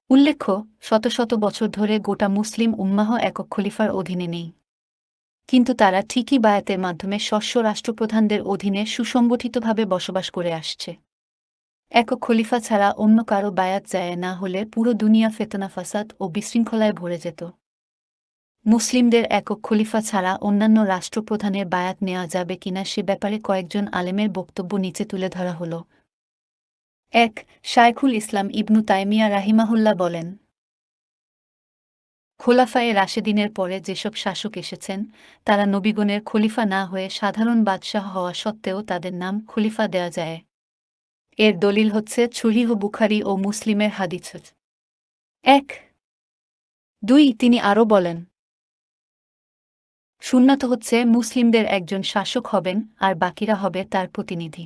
উল্লেখ্য, শত শত বছর ধরে গোটা মুসলিম উম্মাহ একক খলিফার অধীনে নেই। কিন্তু তারা ঠিকই বায়াতের মাধ্যমে স্বস্ব রাষ্ট্রপ্রধানদের অধীনে সুসংগঠিতভাবে বসবাস করে আসছে। একক খলিফা ছাড়া অন্য কারো বায়াত যায় না হলে পুরো দুনিয়া ফেতনা ফাসাদ ও বিশৃঙ্খলায় ভরে যেত। মুসলিমদের একক খলিফা ছাড়া অন্যান্য রাষ্ট্রপ্রধানের বায়াত নেওয়া যাবে কিনা সে ব্যাপারে কয়েকজন আলেমের বক্তব্য নিচে তুলে ধরা হল। ১. শায়খুল ইসলাম ইবনু তাইমিয়া রাহিমাহুল্লাহ বলেন, খোলাফায়ে রাশেদিনের পরে যেসব শাসক এসেছেন তারা নবীগণের খলিফা না হয়ে সাধারণ বাদশাহ হওয়া সত্ত্বেও তাদের নাম খলিফা দেয়া যায়। এর দলিল হচ্ছে সহিহ বুখারী ও মুসলিমের হাদিস। ১. ২. তিনি আরও বলেন, সুন্নাত হচ্ছে মুসলিমদের একজন শাসক হবেন আর বাকিরা হবে তার প্রতিনিধি।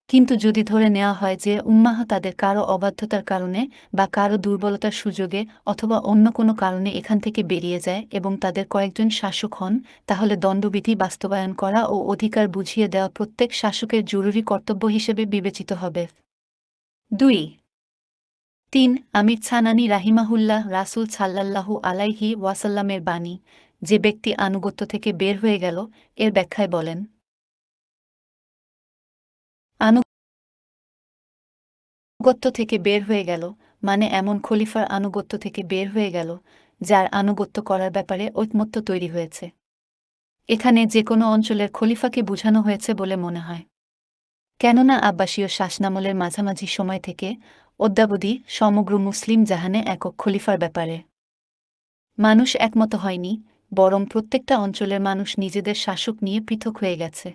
কিন্তু যদি ধরে নেওয়া হয় যে উম্মাহ তাদের কারো অবাধ্যতার কারণে বা কারো দুর্বলতার সুযোগে অথবা অন্য কোনো কারণে এখান থেকে বেরিয়ে যায় এবং তাদের কয়েকজন শাসক হন, তাহলে দণ্ডবিধি বাস্তবায়ন করা ও অধিকার বুঝিয়ে দেওয়া প্রত্যেক শাসকের জরুরি কর্তব্য হিসেবে বিবেচিত হবে। ২. ৩. আমির ছানানী রাহিমাহুল্লাহ রাসূল সাল্লাল্লাহু আলাইহি ওয়াসাল্লামের বাণী, যে ব্যক্তি আনুগত্য থেকে বের হয়ে গেল, এর ব্যাখ্যায় বলেন, আনুগত্য থেকে বের হয়ে গেল মানে এমন খলিফার আনুগত্য থেকে বের হয়ে গেল যার আনুগত্য করার ব্যাপারে ঐকমত্য তৈরি হয়েছে। এখানে যে কোনো অঞ্চলের খলিফাকে বোঝানো হয়েছে বলে মনে হয়। কেননা আব্বাসীয় শাসনামলের মাঝামাঝি সময় থেকে অদ্যাবধি সমগ্র মুসলিম জাহানে একক খলিফার ব্যাপারে মানুষ একমত হয়নি, বরং প্রত্যেকটা অঞ্চলের মানুষ নিজেদের শাসক নিয়ে পৃথক হয়ে গেছে।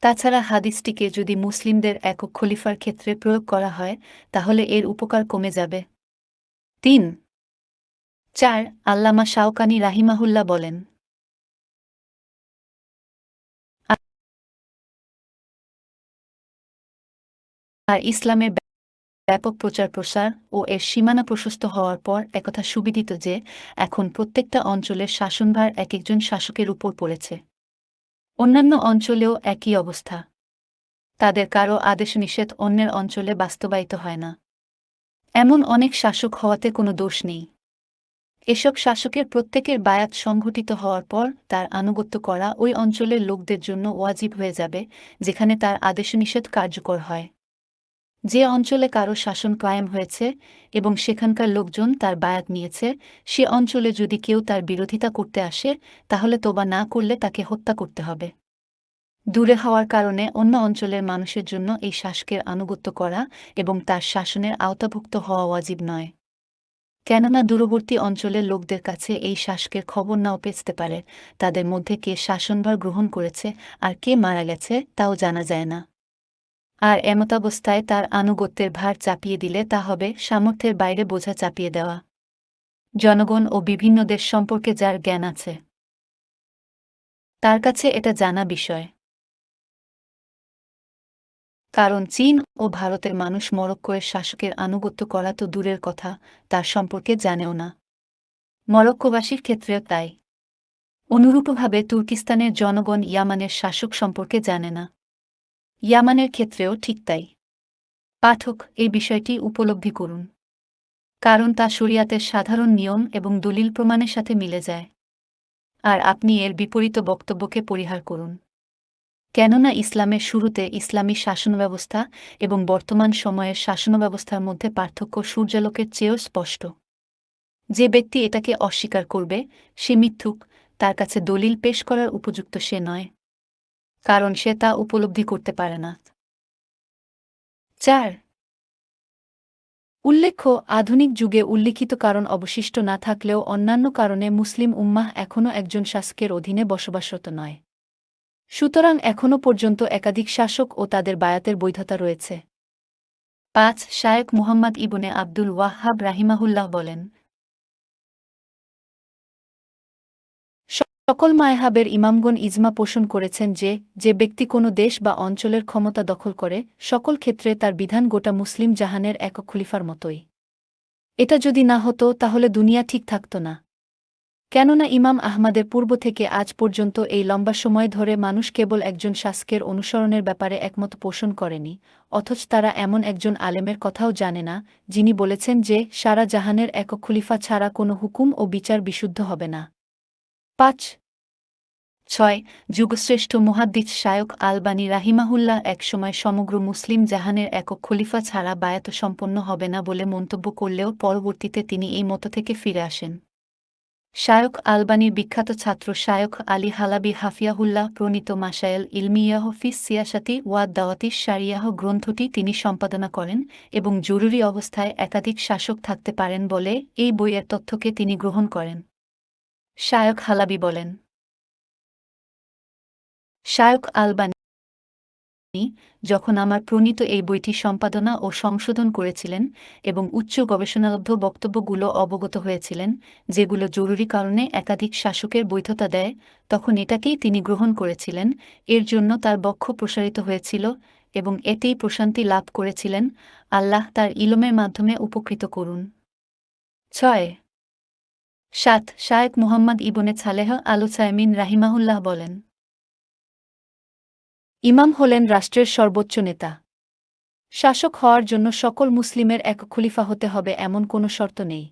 তাছাড়া হাদিসটিকে যদি মুসলিমদের একক খলিফার ক্ষেত্রে প্রয়োগ করা হয় তাহলে এর উপকার কমে যাবে। ৩. ৪. আল্লামা শাওকানি রাহিমাহুল্লাহ বলেন, আর ইসলামের ব্যাপক প্রচার প্রসার ও এর সীমানা প্রশস্ত হওয়ার পর একথা সুবিদিত যে এখন প্রত্যেকটা অঞ্চলের শাসনভার এক একজন শাসকের উপর পড়েছে। অন্যান্য অঞ্চলেও একই অবস্থা। তাদের কারও আদেশ নিষেধ অন্যের অঞ্চলে বাস্তবায়িত হয় না। এমন অনেক শাসক হওয়াতে কোনো দোষ নেই। এসব শাসকের প্রত্যেকের বায়াত সংঘটিত হওয়ার পর তার আনুগত্য করা ওই অঞ্চলের লোকদের জন্য ওয়াজিব হয়ে যাবে, যেখানে তার আদেশনিষেধ কার্যকর হয়। যে অঞ্চলে কারো শাসন কায়েম হয়েছে এবং সেখানকার লোকজন তার বায়াত নিয়েছে, সে অঞ্চলে যদি কেউ তার বিরোধিতা করতে আসে, তাহলে তোবা না করলে তাকে হত্যা করতে হবে। দূরে হওয়ার কারণে অন্য অঞ্চলের মানুষের জন্য এই শাসকের আনুগত্য করা এবং তার শাসনের আওতাভুক্ত হওয়া ওয়াজিব নয়। কেননা দূরবর্তী অঞ্চলের লোকদের কাছে এই শাসকের খবর নাও পেছতে পারে, তাদের মধ্যে কে শাসনভার গ্রহণ করেছে আর কে মারা গেছে তাও জানা যায় না। আর এমতাবস্থায় তার আনুগত্যের ভার চাপিয়ে দিলে তা হবে সামর্থ্যের বাইরে বোঝা চাপিয়ে দেওয়া। জনগণ ও বিভিন্ন দেশ সম্পর্কে যার জ্ঞান আছে, তার কাছে এটা জানা বিষয়। কারণ চীন ও ভারতের মানুষ মরক্কোয়ের শাসকের আনুগত্য করা তো দূরের কথা, তার সম্পর্কে জানেও না। মরক্কোবাসীর ক্ষেত্রেও তাই। অনুরূপভাবে তুর্কিস্তানের জনগণ ইয়ামানের শাসক সম্পর্কে জানে না। ইয়ামানের ক্ষেত্রেও ঠিক তাই। পাঠক এই বিষয়টি উপলব্ধি করুন, কারণ তা শরিয়াতের সাধারণ নিয়ম এবং দলিল প্রমাণের সাথে মিলে যায়। আর আপনি এর বিপরীত বক্তব্যকে পরিহার করুন। কেননা ইসলামের শুরুতে ইসলামী শাসনব্যবস্থা এবং বর্তমান সময়ের শাসনব্যবস্থার মধ্যে পার্থক্য সূর্যালোকের চেয়েও স্পষ্ট। যে ব্যক্তি এটাকে অস্বীকার করবে সে মিথ্যুক, তার কাছে দলিল পেশ করার উপযুক্ত সে নয়, কারণ সে তা উপলব্ধি করতে পারে না। ৪. উল্লেখ্য, আধুনিক যুগে উল্লিখিত কারণ অবশিষ্ট না থাকলেও অন্যান্য কারণে মুসলিম উম্মাহ এখনও একজন শাসকের অধীনে বসবাসরত নয়। সুতরাং এখনও পর্যন্ত একাধিক শাসক ও তাদের বায়াতের বৈধতা রয়েছে। ৫. শায়েখ মুহাম্মদ ইবনে আব্দুল ওয়াহ্হাব রাহিমাহুল্লাহ বলেন, সকল মাযহাবের ইমামগণ ইজমা পোষণ করেছেন যে, যে ব্যক্তি কোনো দেশ বা অঞ্চলের ক্ষমতা দখল করে, সকল ক্ষেত্রে তার বিধান গোটা মুসলিম জাহানের একক খলিফার মতোই। এটা যদি না হতো তাহলে দুনিয়া ঠিক থাকত না। কেননা ইমাম আহমাদের পূর্ব থেকে আজ পর্যন্ত এই লম্বা সময় ধরে মানুষ কেবল একজন শাসকের অনুসরণের ব্যাপারে একমত পোষণ করেনি, অথচ তারা এমন একজন আলেমের কথাও জানে না, যিনি বলেছেন যে সারা জাহানের একক খলিফা ছাড়া কোনো হুকুম ও বিচার বিশুদ্ধ হবে না। ৫. ৬. যুগশ্রেষ্ঠ মুহাদ্দিস শায়খ আলবানী রাহিমাহুল্লাহ একসময় সমগ্র মুসলিম জাহানের একক খলিফা ছাড়া বায়াত সম্পন্ন হবে না বলে মন্তব্য করলেও পরবর্তীতে তিনি এই মত থেকে ফিরে আসেন। শায়খ আলবানীর বিখ্যাত ছাত্র শায়খ আলী হালাবি হাফিয়াহুল্লাহ প্রণীত মাসায়েল ইলমিয়াহ ফিস সিয়াসাতি ওয়াদ দাওয়াতিস শারিয়াহ গ্রন্থটি তিনি সম্পাদনা করেন এবং জরুরি অবস্থায় একাধিক শাসক থাকতে পারেন বলে এই বইয়ের তথ্যকে তিনি গ্রহণ করেন। শায়খ হালাবি বলেন, শায়খ আলবানী যখন আমার প্রণীত এই বইটি সম্পাদনা ও সংশোধন করেছিলেন এবং উচ্চ গবেষণালব্ধ বক্তব্যগুলো অবগত হয়েছিলেন, যেগুলো জরুরি কারণে একাধিক শাসকের বৈধতা দেয়, তখন এটাকেই তিনি গ্রহণ করেছিলেন। এর জন্য তার বক্ষ প্রসারিত হয়েছিল এবং এতেই প্রশান্তি লাভ করেছিলেন। আল্লাহ তার ইলমের মাধ্যমে উপকৃত করুন। ৬. ৭. শায়েখ মুহাম্মদ ইবনে সালেহ আল উসাইমিন রাহিমাহুল্লাহ বলেন, ইমাম হলেন রাষ্ট্রের সর্বোচ্চ নেতা। শাসক হওয়ার জন্য সকল মুসলিমের এক খলিফা হতে হবে এমন কোনো শর্ত নেই,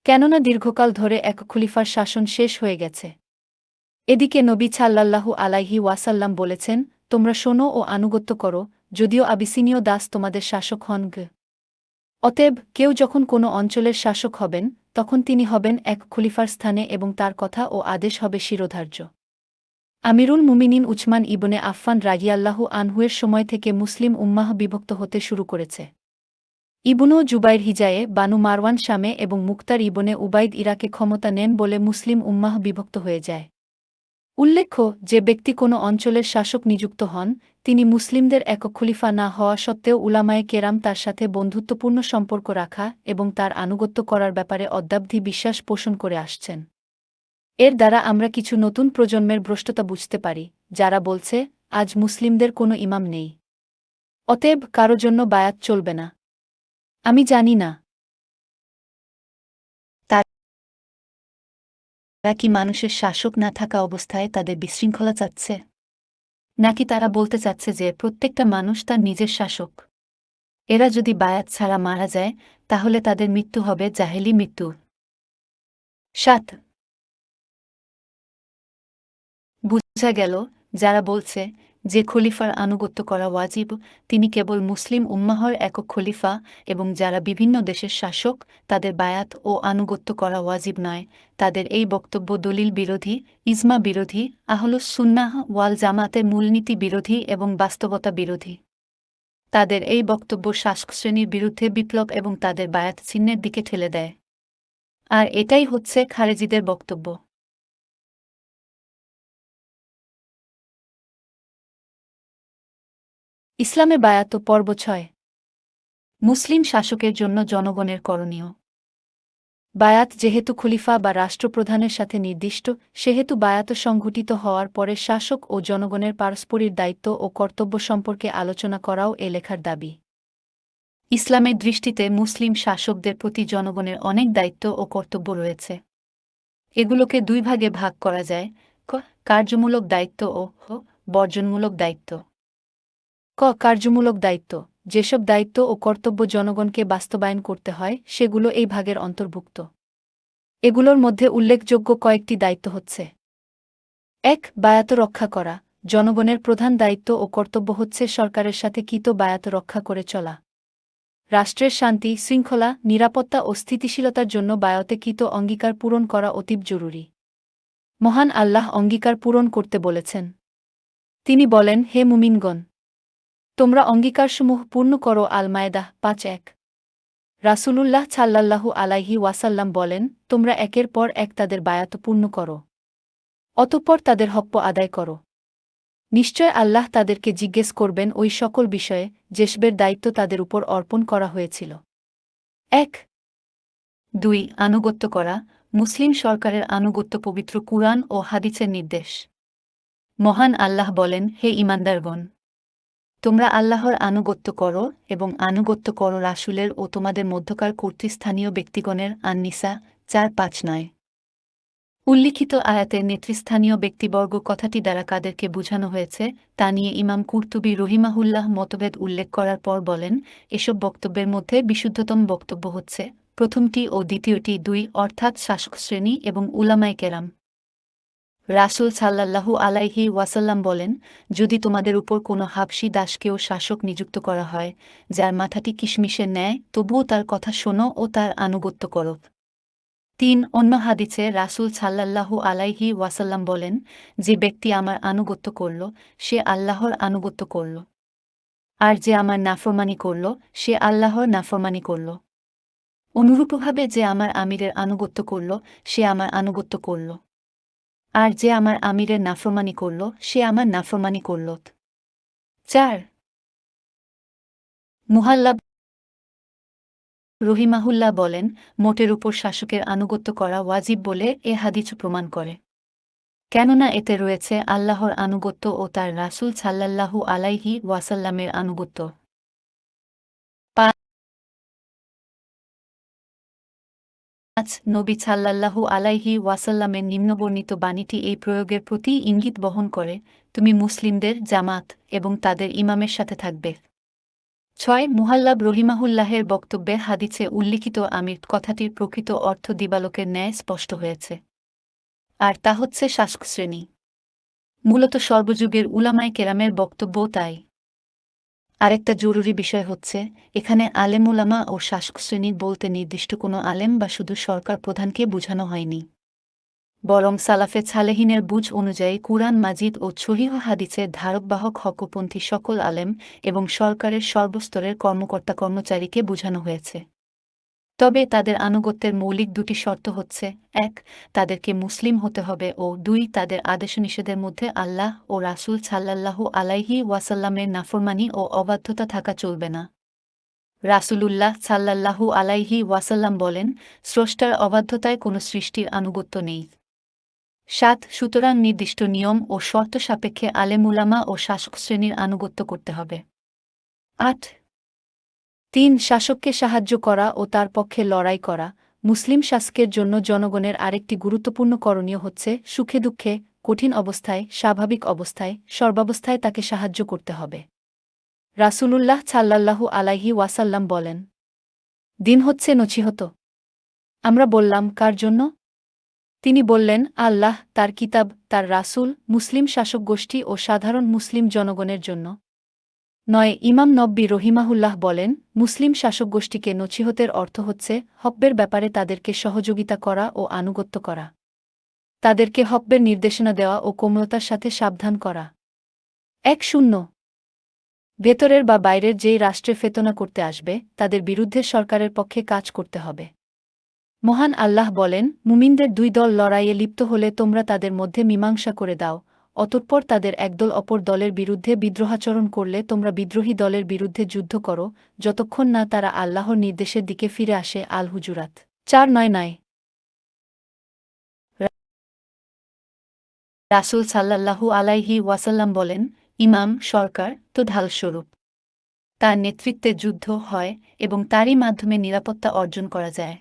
কেননা দীর্ঘকাল ধরে এক খলিফার শাসন শেষ হয়ে গেছে। এদিকে নবী সাল্লাল্লাহু আলাইহি ওয়াসাল্লাম বলেছেন, তোমরা শোনো ও আনুগত্য করো, যদিও আবিসিনীয় দাস তোমাদের শাসক হন। অতএব কেউ যখন কোনো অঞ্চলের শাসক হবেন, তখন তিনি হবেন এক খলিফার স্থানে এবং তার কথা ও আদেশ হবে শিরোধার্য। আমিরুল মুমিনিন উসমান ইবনে আফফান রাদিয়াল্লাহু আনহুয়ের সময় থেকে মুসলিম উম্মাহ বিভক্ত হতে শুরু করেছে। ইবনু জুবাইর হিজায়ে, বানু মারওয়ান শামে এবং মুক্তার ইবনে উবাইদ ইরাকে ক্ষমতা নেন বলে মুসলিম উম্মাহ বিভক্ত হয়ে যায়। উল্লেখ্য, যে ব্যক্তি কোনো অঞ্চলের শাসক নিযুক্ত হন, তিনি মুসলিমদের একক খলিফা না হওয়া সত্ত্বেও উলামায়ে কেরাম তার সাথে বন্ধুত্বপূর্ণ সম্পর্ক রাখা এবং তার আনুগত্য করার ব্যাপারে অদ্যাবধি বিশ্বাস পোষণ করে আসছেন। এর দ্বারা আমরা কিছু নতুন প্রজন্মের ভ্রষ্টতা বুঝতে পারি, যারা বলছে আজ মুসলিমদের কোনো ইমাম নেই, অতএব কারো জন্য বায়াত চলবে না। আমি জানি না তারা কি মানুষের শাসক না থাকা অবস্থায় তাদের বিশৃঙ্খলা চাচ্ছে। নাকি তারা বলতে চাচ্ছে যে প্রত্যেকটা মানুষ তার নিজের শাসক? এরা যদি বায়াত ছাড়া মারা যায় তাহলে তাদের মৃত্যু হবে জাহেলি মৃত্যু। ৭ বুঝা গেল, যারা বলছে যে খলিফার আনুগত্য করা ওয়াজিব, তিনি কেবল মুসলিম উম্মাহর একক খলিফা, এবং যারা বিভিন্ন দেশের শাসক তাদের বায়াত ও আনুগত্য করা ওয়াজিব নয়, তাদের এই বক্তব্য দলিল বিরোধী, ইজমা বিরোধী, আহলুস সুন্নাহ ওয়াল জামাতের মূলনীতি বিরোধী এবং বাস্তবতা বিরোধী। তাদের এই বক্তব্য শাসক শ্রেণীর বিরুদ্ধে বিপ্লব এবং তাদের বায়াত চিহ্নের দিকে ঠেলে দেয়। আর এটাই হচ্ছে খারেজিদের বক্তব্য। ইসলামে বায়াত পর্ব ৬। মুসলিম শাসকের জন্য জনগণের করণীয়। বায়াত যেহেতু খলিফা বা রাষ্ট্রপ্রধানের সাথে নির্দিষ্ট, সেহেতু বায়াত সংঘটিত হওয়ার পরে শাসক ও জনগণের পারস্পরিক দায়িত্ব ও কর্তব্য সম্পর্কে আলোচনা করাও এ লেখার দাবি। ইসলামের দৃষ্টিতে মুসলিম শাসকদের প্রতি জনগণের অনেক দায়িত্ব ও কর্তব্য রয়েছে। এগুলোকে দুই ভাগে ভাগ করা যায়: ক. কার্যমূলক দায়িত্ব ও খ. বর্জনমূলক দায়িত্ব। কার্যমূলক দায়িত্ব: যেসব দায়িত্ব ও কর্তব্য জনগণকে বাস্তবায়ন করতে হয় সেগুলো এই ভাগের অন্তর্ভুক্ত। এগুলোর মধ্যে উল্লেখযোগ্য কয়েকটি দায়িত্ব হচ্ছে: ১. বায়াত রক্ষা করা। জনগণের প্রধান দায়িত্ব ও কর্তব্য হচ্ছে সরকারের সাথে কৃত বায়াত রক্ষা করে চলা। রাষ্ট্রের শান্তি, শৃঙ্খলা, নিরাপত্তা ও স্থিতিশীলতার জন্য বায়াতে কৃত অঙ্গীকার পূরণ করা অতীব জরুরি। মহান আল্লাহ অঙ্গীকার পূরণ করতে বলেছেন। তিনি বলেন, হে মুমিনগণ, তোমরা অঙ্গীকারসমূহ পূর্ণ করো। আল মায়েদাহ ৫:১। রাসূলুল্লাহ সাল্লাল্লাহু আলাইহি ওয়াসাল্লাম বলেন, তোমরা একের পর এক তাদের বায়াত পূর্ণ করো, অতঃপর তাদের হক্ক আদায় করো। নিশ্চয় আল্লাহ তাদেরকে জিজ্ঞেস করবেন ওই সকল বিষয়ে যেসবের দায়িত্ব তাদের উপর অর্পণ করা হয়েছিল। ১. ২. আনুগত্য করা। মুসলিম সরকারের আনুগত্য পবিত্র কুরআন ও হাদিসের নির্দেশ। মহান আল্লাহ বলেন, হে ঈমানদারগণ, তোমরা আল্লাহর আনুগত্য করো এবং আনুগত্য করো রাসূলের ও তোমাদের মধ্যকার কর্তৃস্থানীয় ব্যক্তিগণের। আন-নিসা ৪-৫-৯। উল্লিখিত আয়াতের নেতৃস্থানীয় ব্যক্তিবর্গ কথাটি দ্বারা কাদেরকে বুঝানো হয়েছে তা নিয়ে ইমাম কুরতুবী রহিমাহুল্লাহ মতভেদ উল্লেখ করার পর বলেন, এসব বক্তব্যের মধ্যে বিশুদ্ধতম বক্তব্য হচ্ছে প্রথমটি ও দ্বিতীয়টি, দুই অর্থাৎ শাসক শ্রেণী এবং উলামায়ে কেরাম। রাসূল সাল্লাল্লাহু আলাইহি ওয়াসাল্লাম বলেন, যদি তোমাদের উপর কোনো হাবশী দাসকেও শাসক নিযুক্ত করা হয়, যার মাথাটি কিশমিশের ন্যায়, তবুও তার কথা শোনো ও তার আনুগত্য করো। ৩. অন্য হাদিসে রাসূল সাল্লাল্লাহু আলাইহি ওয়াসাল্লাম বলেন, যে ব্যক্তি আমার আনুগত্য করল, সে আল্লাহর আনুগত্য করল। আর যে আমার নাফরমানি করল, সে আল্লাহর নাফরমানি করল। অনুরূপভাবে যে আমার আমিরের আনুগত্য করল, সে আমার আনুগত্য করল। আর যে আমার আমিরের নাফরমানি করল, সে আমার নাফরমানি করল। ৪. মুহাল্লাব রহিমাহুল্লাহ বলেন, মোটের উপর শাসকের আনুগত্য করা ওয়াজিব বলে এ হাদিস প্রমাণ করে। কেননা এতে রয়েছে আল্লাহর আনুগত্য ও তার রাসূল সাল্লাল্লাহু আলাইহি ওয়াসাল্লামের আনুগত্য। ৫. নবী সাল্লাল্লাহু আলাইহি ওয়াসাল্লামের নিম্নবর্ণিত বাণীটি এই প্রয়োগের প্রতি ইঙ্গিত বহন করে, তুমি মুসলিমদের জামাত এবং তাদের ইমামের সাথে থাকবে। ৬. মুহাল্লাব রহিমাহুল্লাহের বক্তব্যে হাদিসে উল্লিখিত আমির কথাটির প্রকৃত অর্থ দিবালোকের ন্যায় স্পষ্ট হয়েছে। আর তা হচ্ছে শাসক শ্রেণী। মূলত সর্বযুগের উলামায়ে কেরামের বক্তব্যও তাই। আরেকটা জরুরি বিষয় হচ্ছে, এখানে আলেম উলামা ও শাসক শ্রেণীর বলতে নির্দিষ্ট কোনো আলেম বা শুধু সরকার প্রধানকে বোঝানো হয়নি, বরং সালাফে সালেহিনের বুঝ অনুযায়ী কুরআন মাজিদ ও সহিহ হাদিসের ধারকবাহক হকপন্থী সকল আলেম এবং সরকারের সর্বস্তরের কর্মকর্তা কর্মচারীকে বোঝানো হয়েছে। তবে তাদের আনুগত্যের মৌলিক দুটি শর্ত হচ্ছে: ১. তাদেরকে মুসলিম হতে হবে ও ২. তাদের আদেশ-নিষেধের মধ্যে আল্লাহ ও রাসূল সাল্লাল্লাহু আলাইহি ওয়াসাল্লামের নাফরমানি ও অবাধ্যতা থাকা চলবে না। রাসূলুল্লাহ সাল্লাল্লাহু আলাইহি ওয়াসাল্লাম বলেন, স্রষ্টার অবাধ্যতায় কোনো সৃষ্টির আনুগত্য নেই। ৭. সুতরাং নির্দিষ্ট নিয়ম ও শর্ত সাপেক্ষে আলেম উলামা ও শাসক শ্রেণীর আনুগত্য করতে হবে। ৮. ৩. শাসককে সাহায্য করা ও তার পক্ষে লড়াই করা। মুসলিম শাসকের জন্য জনগণের আরেকটি গুরুত্বপূর্ণ করণীয় হচ্ছে সুখে দুঃখে কঠিন অবস্থায়, স্বাভাবিক অবস্থায়, সর্বাবস্থায় তাকে সাহায্য করতে হবে। রাসূলুল্লাহ সাল্লাল্লাহু আলাইহি ওয়াসাল্লাম বলেন, দিন হচ্ছে নছিহত। আমরা বললাম, কার জন্য? তিনি বললেন, আল্লাহ, তার কিতাব, তার রাসূল, মুসলিম শাসক গোষ্ঠী ও সাধারণ মুসলিম জনগণের জন্য। ইমাম নব্বী রহিমাহুল্লাহ বলেন, মুসলিম শাসক গোষ্ঠীকে নছিহতের অর্থ হচ্ছে হব্বের ব্যাপারে তাদেরকে সহযোগিতা করা ও আনুগত্য করা। তাদেরকে হব্বের নির্দেশনা দেওয়া ও কোমলতার সাথে সাবধান করা। ১-০ ভেতরের বা বাইরের যেই রাষ্ট্রে ফেতনা করতে আসবে, তাদের বিরুদ্ধে সরকারের পক্ষে কাজ করতে হবে। মহান আল্লাহ বলেন, মুমিনদের দুই দল লড়াইয়ে লিপ্ত হলে তোমরা তাদের মধ্যে মীমাংসা করে দাও, অতঃপর তাদের একদল অপর দলের বিরুদ্ধে বিদ্রোহাচরণ করলে তোমরা বিদ্রোহী দলের বিরুদ্ধে যুদ্ধ করো, যতক্ষণ না তারা আল্লাহর নির্দেশের দিকে ফিরে আসে। আল হুজুরাত ৪-৯। রাসূল সাল্লাল্লাহু আলাইহি ওয়াসাল্লাম বলেন, ইমাম, সরকার তো ঢালস্বরূপ। তার নেতৃত্বে যুদ্ধ হয় এবং তারই মাধ্যমে নিরাপত্তা অর্জন করা যায়।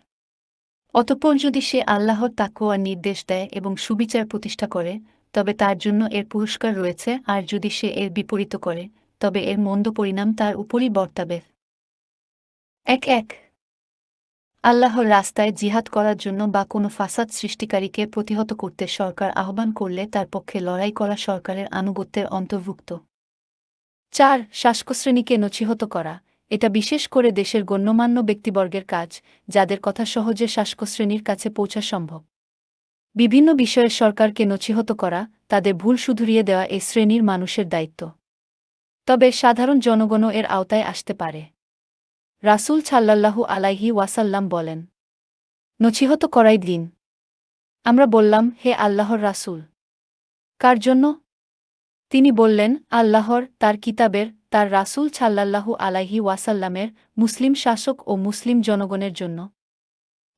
অতঃপর যদি সে আল্লাহর তাকওয়ার নির্দেশ দেয় এবং সুবিচার প্রতিষ্ঠা করে, তবে তার জন্য এর পুরস্কার রয়েছে, আর যদি সে এর বিপরীত করে, তবে এর মন্দ পরিণাম তার উপরই বর্তাবে। ১-১ আল্লাহর রাস্তায় জিহাদ করার জন্য বা কোনো ফাসাদ সৃষ্টিকারীকে প্রতিহত করতে সরকার আহ্বান করলে তার পক্ষে লড়াই করা সরকারের আনুগত্যের অন্তর্ভুক্ত। ৪ শাসকশ্রেণীকে নছিহত করা। এটা বিশেষ করে দেশের গণ্যমান্য ব্যক্তিবর্গের কাজ, যাদের কথা সহজে শাসকশ্রেণীর কাছে পৌঁছা সম্ভব। বিভিন্ন বিষয়ে সরকারকে নছিহত করা, তাদের ভুল শুধরিয়ে দেওয়া এ শ্রেণীর মানুষের দায়িত্ব। তবে সাধারণ জনগণও এর আওতায় আসতে পারে। রাসূল সাল্লাল্লাহু আলাইহি ওয়াসাল্লাম বলেন, নছিহত করাই দিন। আমরা বললাম, হে আল্লাহর রাসূল, কার জন্য? তিনি বললেন, আল্লাহর, তার কিতাবের, তার রাসূল সাল্লাল্লাহু আলাইহি ওয়াসাল্লামের, মুসলিম শাসক ও মুসলিম জনগণের জন্য।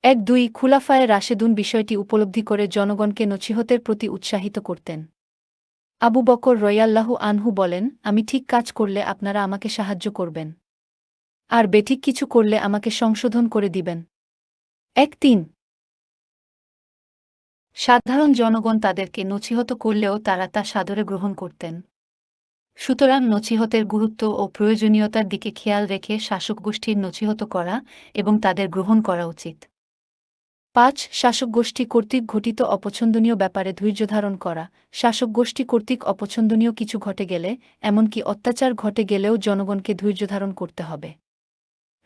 ১-২ খুলাফায়ে রাশেদুন বিষয়টি উপলব্ধি করে জনগণকে নছিহতের প্রতি উৎসাহিত করতেন। আবু বকর রাদিয়াল্লাহু আনহু বলেন, আমি ঠিক কাজ করলে আপনারা আমাকে সাহায্য করবেন, আর বেঠিক কিছু করলে আমাকে সংশোধন করে দিবেন। ১-৩ সাধারণ জনগণ তাদেরকে নছিহত করলেও তারা তা সাদরে গ্রহণ করতেন। সুতরাং নছিহতের গুরুত্ব ও প্রয়োজনীয়তার দিকে খেয়াল রেখে শাসকগোষ্ঠীর নছিহত করা এবং তাদের গ্রহণ করা উচিত। ৫ শাসকগোষ্ঠী কর্তৃক ঘটিত অপছন্দনীয় ব্যাপারে ধৈর্যধারণ করা। শাসকগোষ্ঠী কর্তৃক অপছন্দনীয় কিছু ঘটে গেলে, এমনকি অত্যাচার ঘটে গেলেও জনগণকে ধৈর্যধারণ করতে হবে।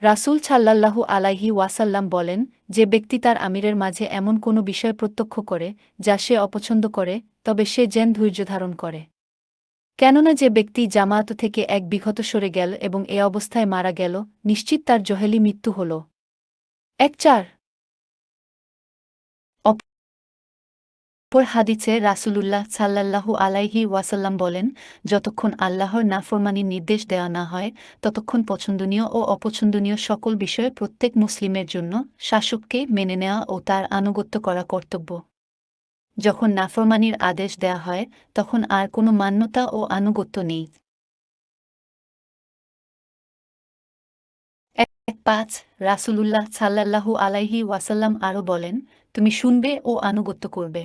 রাসূল সাল্লাল্লাহু আলাইহি ওয়াসাল্লাম বলেন, যে ব্যক্তি তার আমিরের মাঝে এমন কোনো বিষয় প্রত্যক্ষ করে, যা সে অপছন্দ করে, তবে সে যেন ধৈর্যধারণ করে। কেননা যে ব্যক্তি জামায়াত থেকে এক বিঘত সরে গেল এবং এ অবস্থায় মারা গেল, নিশ্চিত তার জহেলি মৃত্যু হল। ১-৪ অপর হাদিসে রাসূলুল্লাহ সাল্লাল্লাহু আলাইহি ওয়াসাল্লাম বলেন, যতক্ষণ আল্লাহর নাফরমানির নির্দেশ দেওয়া না হয়, ততক্ষণ পছন্দনীয় ও অপছন্দনীয় সকল বিষয়ে প্রত্যেক মুসলিমের জন্য শাসককে মেনে নেওয়া ও তার আনুগত্য করা কর্তব্য। যখন নাফরমানির আদেশ দেয়া হয়, তখন আর কোনো মান্যতা ও আনুগত্য নেই। ১-৫ রাসূলুল্লাহ সাল্লাল্লাহু আলাইহি ওয়াসাল্লাম আরও বলেন, তুমি শুনবে ও আনুগত্য করবে।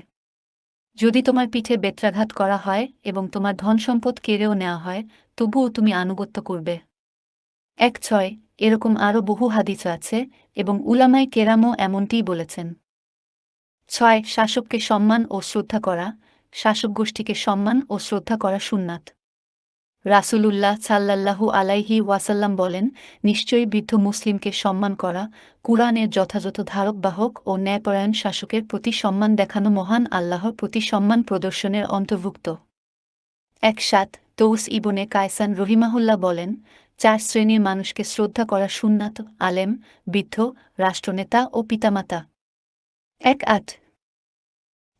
যদি তোমার পিঠে বেত্রাঘাত করা হয় এবং তোমার ধনসম্পদ কেড়েও নেওয়া হয়, তবুও তুমি আনুগত্য করবে। ১-৬ এরকম আরও বহু হাদিস আছে এবং উলামায়ে কেরামও এমনটিই বলেছেন। ৬ শাসককে সম্মান ও শ্রদ্ধা করা। শাসকগোষ্ঠীকে সম্মান ও শ্রদ্ধা করা সুন্নাত। রাসূলুল্লাহ সাল্লাল্লাহু আলাইহি ওয়াসাল্লাম বলেন, নিশ্চয়ই বৃদ্ধ মুসলিমকে সম্মান করা, কুরআনের যথাযথ ধারকবাহক ও ন্যায়পরায়ণ শাসকের প্রতি সম্মান দেখানো মহান আল্লাহর প্রতি সম্মান প্রদর্শনের অন্তর্ভুক্ত। ১-৭ তৌস ইবনে কায়সান রহিমাহুল্লাহ বলেন, ৪ শ্রেণীর মানুষকে শ্রদ্ধা করা সুন্নাত: আলেম, বৃদ্ধ, রাষ্ট্রনেতা ও পিতামাতা। ১-৮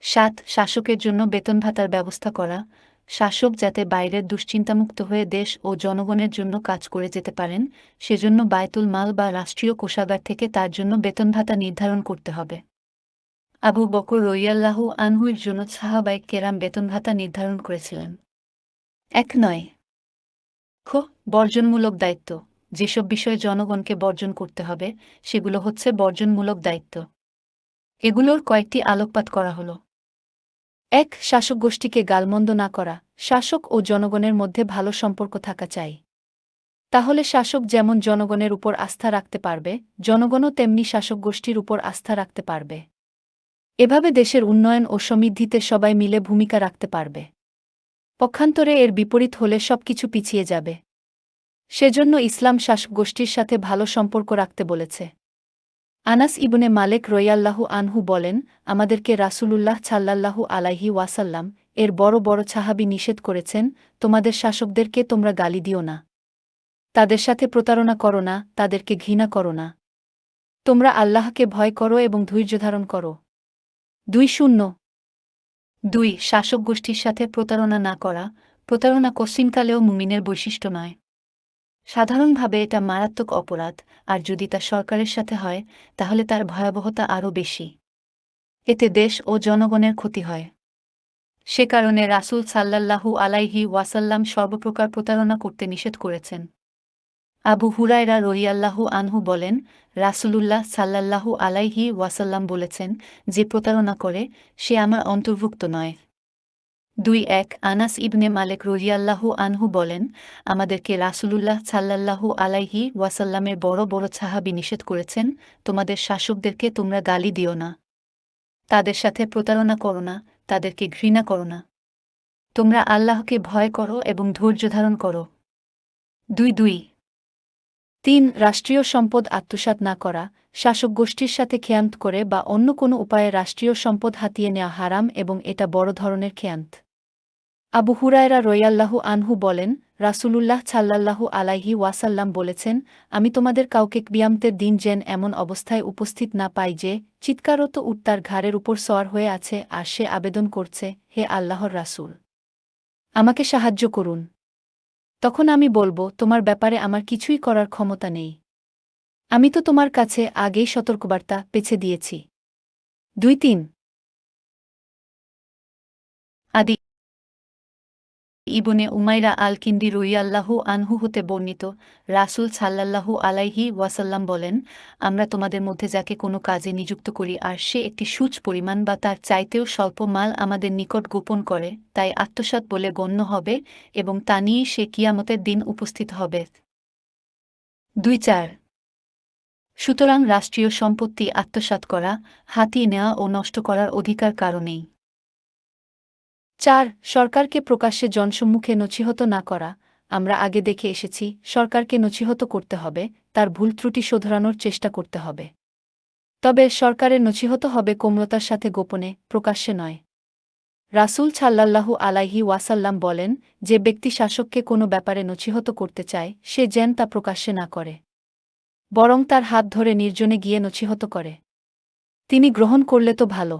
৭ শাসকের জন্য বেতন ভাতার ব্যবস্থা করা। শাসক যাতে বাইরের দুশ্চিন্তামুক্ত হয়ে দেশ ও জনগণের জন্য কাজ করে যেতে পারেন, সেজন্য বায়তুল মাল বা রাষ্ট্রীয় কোষাগার থেকে তার জন্য বেতন ভাতা নির্ধারণ করতে হবে। আবু বকর রাদিয়াল্লাহু আনহুর জন্য সাহাবায়ে কেরাম বেতন ভাতা নির্ধারণ করেছিলেন। ১-৯ খ বর্জনমূলক দায়িত্ব। যেসব বিষয়ে জনগণকে বর্জন করতে হবে, সেগুলো হচ্ছে বর্জনমূলক দায়িত্ব। এগুলোর কয়েকটি আলোকপাত করা হলো। শাসক গোষ্ঠীকে গালমন্দ না করা। শাসক ও জনগণের মধ্যে ভালো সম্পর্ক থাকা চাই। তাহলে শাসক যেমন জনগণের উপর আস্থা রাখতে পারবে, জনগণও তেমনি শাসক গোষ্ঠীর উপর আস্থা রাখতে পারবে। এভাবে দেশের উন্নয়ন ও সমৃদ্ধিতে সবাই মিলে ভূমিকা রাখতে পারবে। পক্ষান্তরে এর বিপরীত হলে সবকিছু পিছিয়ে যাবে। সেজন্য ইসলাম শাসক গোষ্ঠীর সাথে ভালো সম্পর্ক রাখতে বলেছে। আনাস ইবনে মালেক রয়াল্লাহু আনহু বলেন, আমাদেরকে রাসূলুল্লাহ সাল্লাল্লাহু আলাইহি ওয়াসাল্লাম এর বড় বড় সাহাবী নিষেধ করেছেন, তোমাদের শাসকদেরকে তোমরা গালি দিও না। তাদের সাথে প্রতারণা করো না, তাদেরকে ঘৃণা করো না। তোমরা আল্লাহকে ভয় করো এবং ধৈর্যধারণ করো। 2 শাসক গোষ্ঠীর সাথে প্রতারণা না করা। প্রতারণা কসিমকালেও মুমিনের বৈশিষ্ট্য নয়। সাধারণভাবে এটা মারাত্মক অপরাধ, আর যদি তা সরকারের সাথে হয় তাহলে তার ভয়াবহতা আরও বেশি। এতে দেশ ও জনগণের ক্ষতি হয়। সে কারণে রাসূল সাল্লাল্লাহু আলাইহি ওয়াসাল্লাম সর্বপ্রকার প্রতারণা করতে নিষেধ করেছেন। আবু হুরায়রা রাদিয়াল্লাহু আনহু বলেন, রাসূলুল্লাহ সাল্লাল্লাহু আলাইহি ওয়াসাল্লাম বলেছেন, যে প্রতারণা করে সে আমার অন্তর্ভুক্ত নয়। 2 আনাস ইবনে মালেক রাদিয়াল্লাহু আনহু বলেন, আমাদেরকে রাসূলুল্লাহ সাল্লাল্লাহু আলাইহি ওয়াসাল্লামের বড় বড় সাহাবী নিষেধ করেছেন, তোমাদের শাসকদেরকে তোমরা গালি দিও না। তাদের সাথে প্রতারণা করো না, তাদেরকে ঘৃণা করো না। তোমরা আল্লাহকে ভয় করো এবং ধৈর্য ধারণ করো। 3 রাষ্ট্রীয় সম্পদ আত্মসাৎ না করা। শাসক গোষ্ঠীর সাথে খেয়ানত করে বা অন্য কোনো উপায়ে রাষ্ট্রীয় সম্পদ হাতিয়ে নেওয়া হারাম এবং এটা বড় ধরনের খেয়ানত। আবু হুরায়রা রাদিয়াল্লাহু আনহু বলেন, রাসূলুল্লাহ সাল্লাল্লাহু আলাইহি ওয়াসাল্লাম বলেছেন, আমি তোমাদের কাউকে কিয়ামতের দিন যেন এমন অবস্থায় উপস্থিত না পাই যে চিৎকারত উট তার ঘাড়ের উপর সওয়ার হয়ে আছে আর সে আবেদন করছে, হে আল্লাহর রাসূল, আমাকে সাহায্য করুন। তখন আমি বলবো, তোমার ব্যাপারে আমার কিছুই করার ক্ষমতা নেই। আমি তো তোমার কাছে আগেই সতর্কবার্তা পেছে দিয়েছি। 2 আদি ইবনে উমাইরা আল কিন্দি রাদিয়াল্লাহু আনহু হতে বর্ণিত, রাসূল সাল্লাল্লাহু আলাইহি ওয়াসাল্লাম বলেন, আমরা তোমাদের মধ্যে যাকে কোনো কাজে নিযুক্ত করি আর সে একটি সূচ পরিমাণ বা তার চাইতেও স্বল্প মাল আমাদের নিকট গোপন করে, তাই আত্মসাৎ বলে গণ্য হবে এবং তা নিয়েই সে কিয়ামতের দিন উপস্থিত হবে। 2 সুতরাং রাষ্ট্রীয় সম্পত্তি আত্মসাৎ করা, হাতিয়ে নেওয়া ও নষ্ট করার অধিকার কারও নেই। 4 সরকারকে প্রকাশ্যে জনসম্মুখে নছিহত না করা। আমরা আগে দেখে এসেছি, সরকারকে নছিহত করতে হবে, তার ভুল ত্রুটি শোধরানোর চেষ্টা করতে হবে। তবে সরকারের নছিহত হবে কোমলতার সাথে, গোপনে, প্রকাশ্যে নয়। রাসূল সাল্লাল্লাহু আলাইহি ওয়াসাল্লাম বলেন, যে ব্যক্তি শাসককে কোনো ব্যাপারে নছিহত করতে চায় সে যেন তা প্রকাশ্যে না করে, বরং তার হাত ধরে নির্জনে গিয়ে নছিহত করে। তিনি গ্রহণ করলে তো ভালো,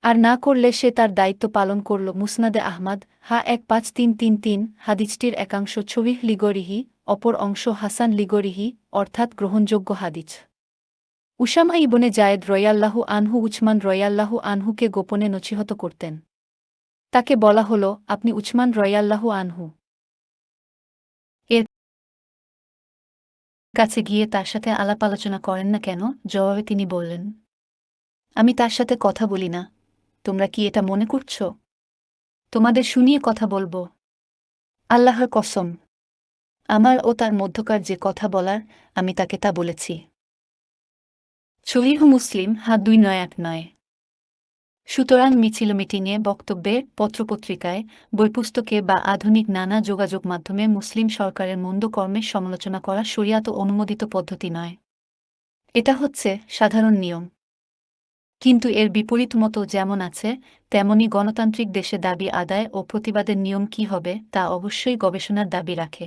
আর না করলে সে তার দায়িত্ব পালন করল। মুসনাদে আহমদ 15333 হাদিসটির একাংশ ছবিহ লিগরিহি, অপর অংশ হাসান লিগরিহি, অর্থাৎ গ্রহণযোগ্য হাদিস। উসামা ইবনে জায়েদ রাদিয়াল্লাহু আনহু উসমান রাদিয়াল্লাহু আনহুকে গোপনে নছিহত করতেন। তাকে বলা হল, আপনি উসমান রাদিয়াল্লাহু আনহু এর কাছে গিয়ে তার সাথে আলাপ আলোচনা করেন না কেন? জবাবে তিনি বললেন, আমি তার সাথে কথা বলি না। তোমরা কি এটা মনে করছ তোমাদের শুনিয়ে কথা বলবো? আল্লাহর কসম, আমার ও তার মধ্যকার যে কথা বলার, আমি তাকে তা বলেছি। সহিহ মুসলিম 2919। সুতরাং মিছিল, মিটিংয়ে, বক্তব্যে, পত্রপত্রিকায়, বইপুস্তকে বা আধুনিক নানা যোগাযোগ মাধ্যমে মুসলিম সরকারের মন্দ কর্মের সমালোচনা করা শরিয়াত অনুমোদিত পদ্ধতি নয়। এটা হচ্ছে সাধারণ নিয়ম। কিন্তু এর বিপরীত মতো যেমন আছে, তেমনি গণতান্ত্রিক দেশে দাবি আদায় ও প্রতিবাদের নিয়ম কী হবে তা অবশ্যই গবেষণার দাবি রাখে।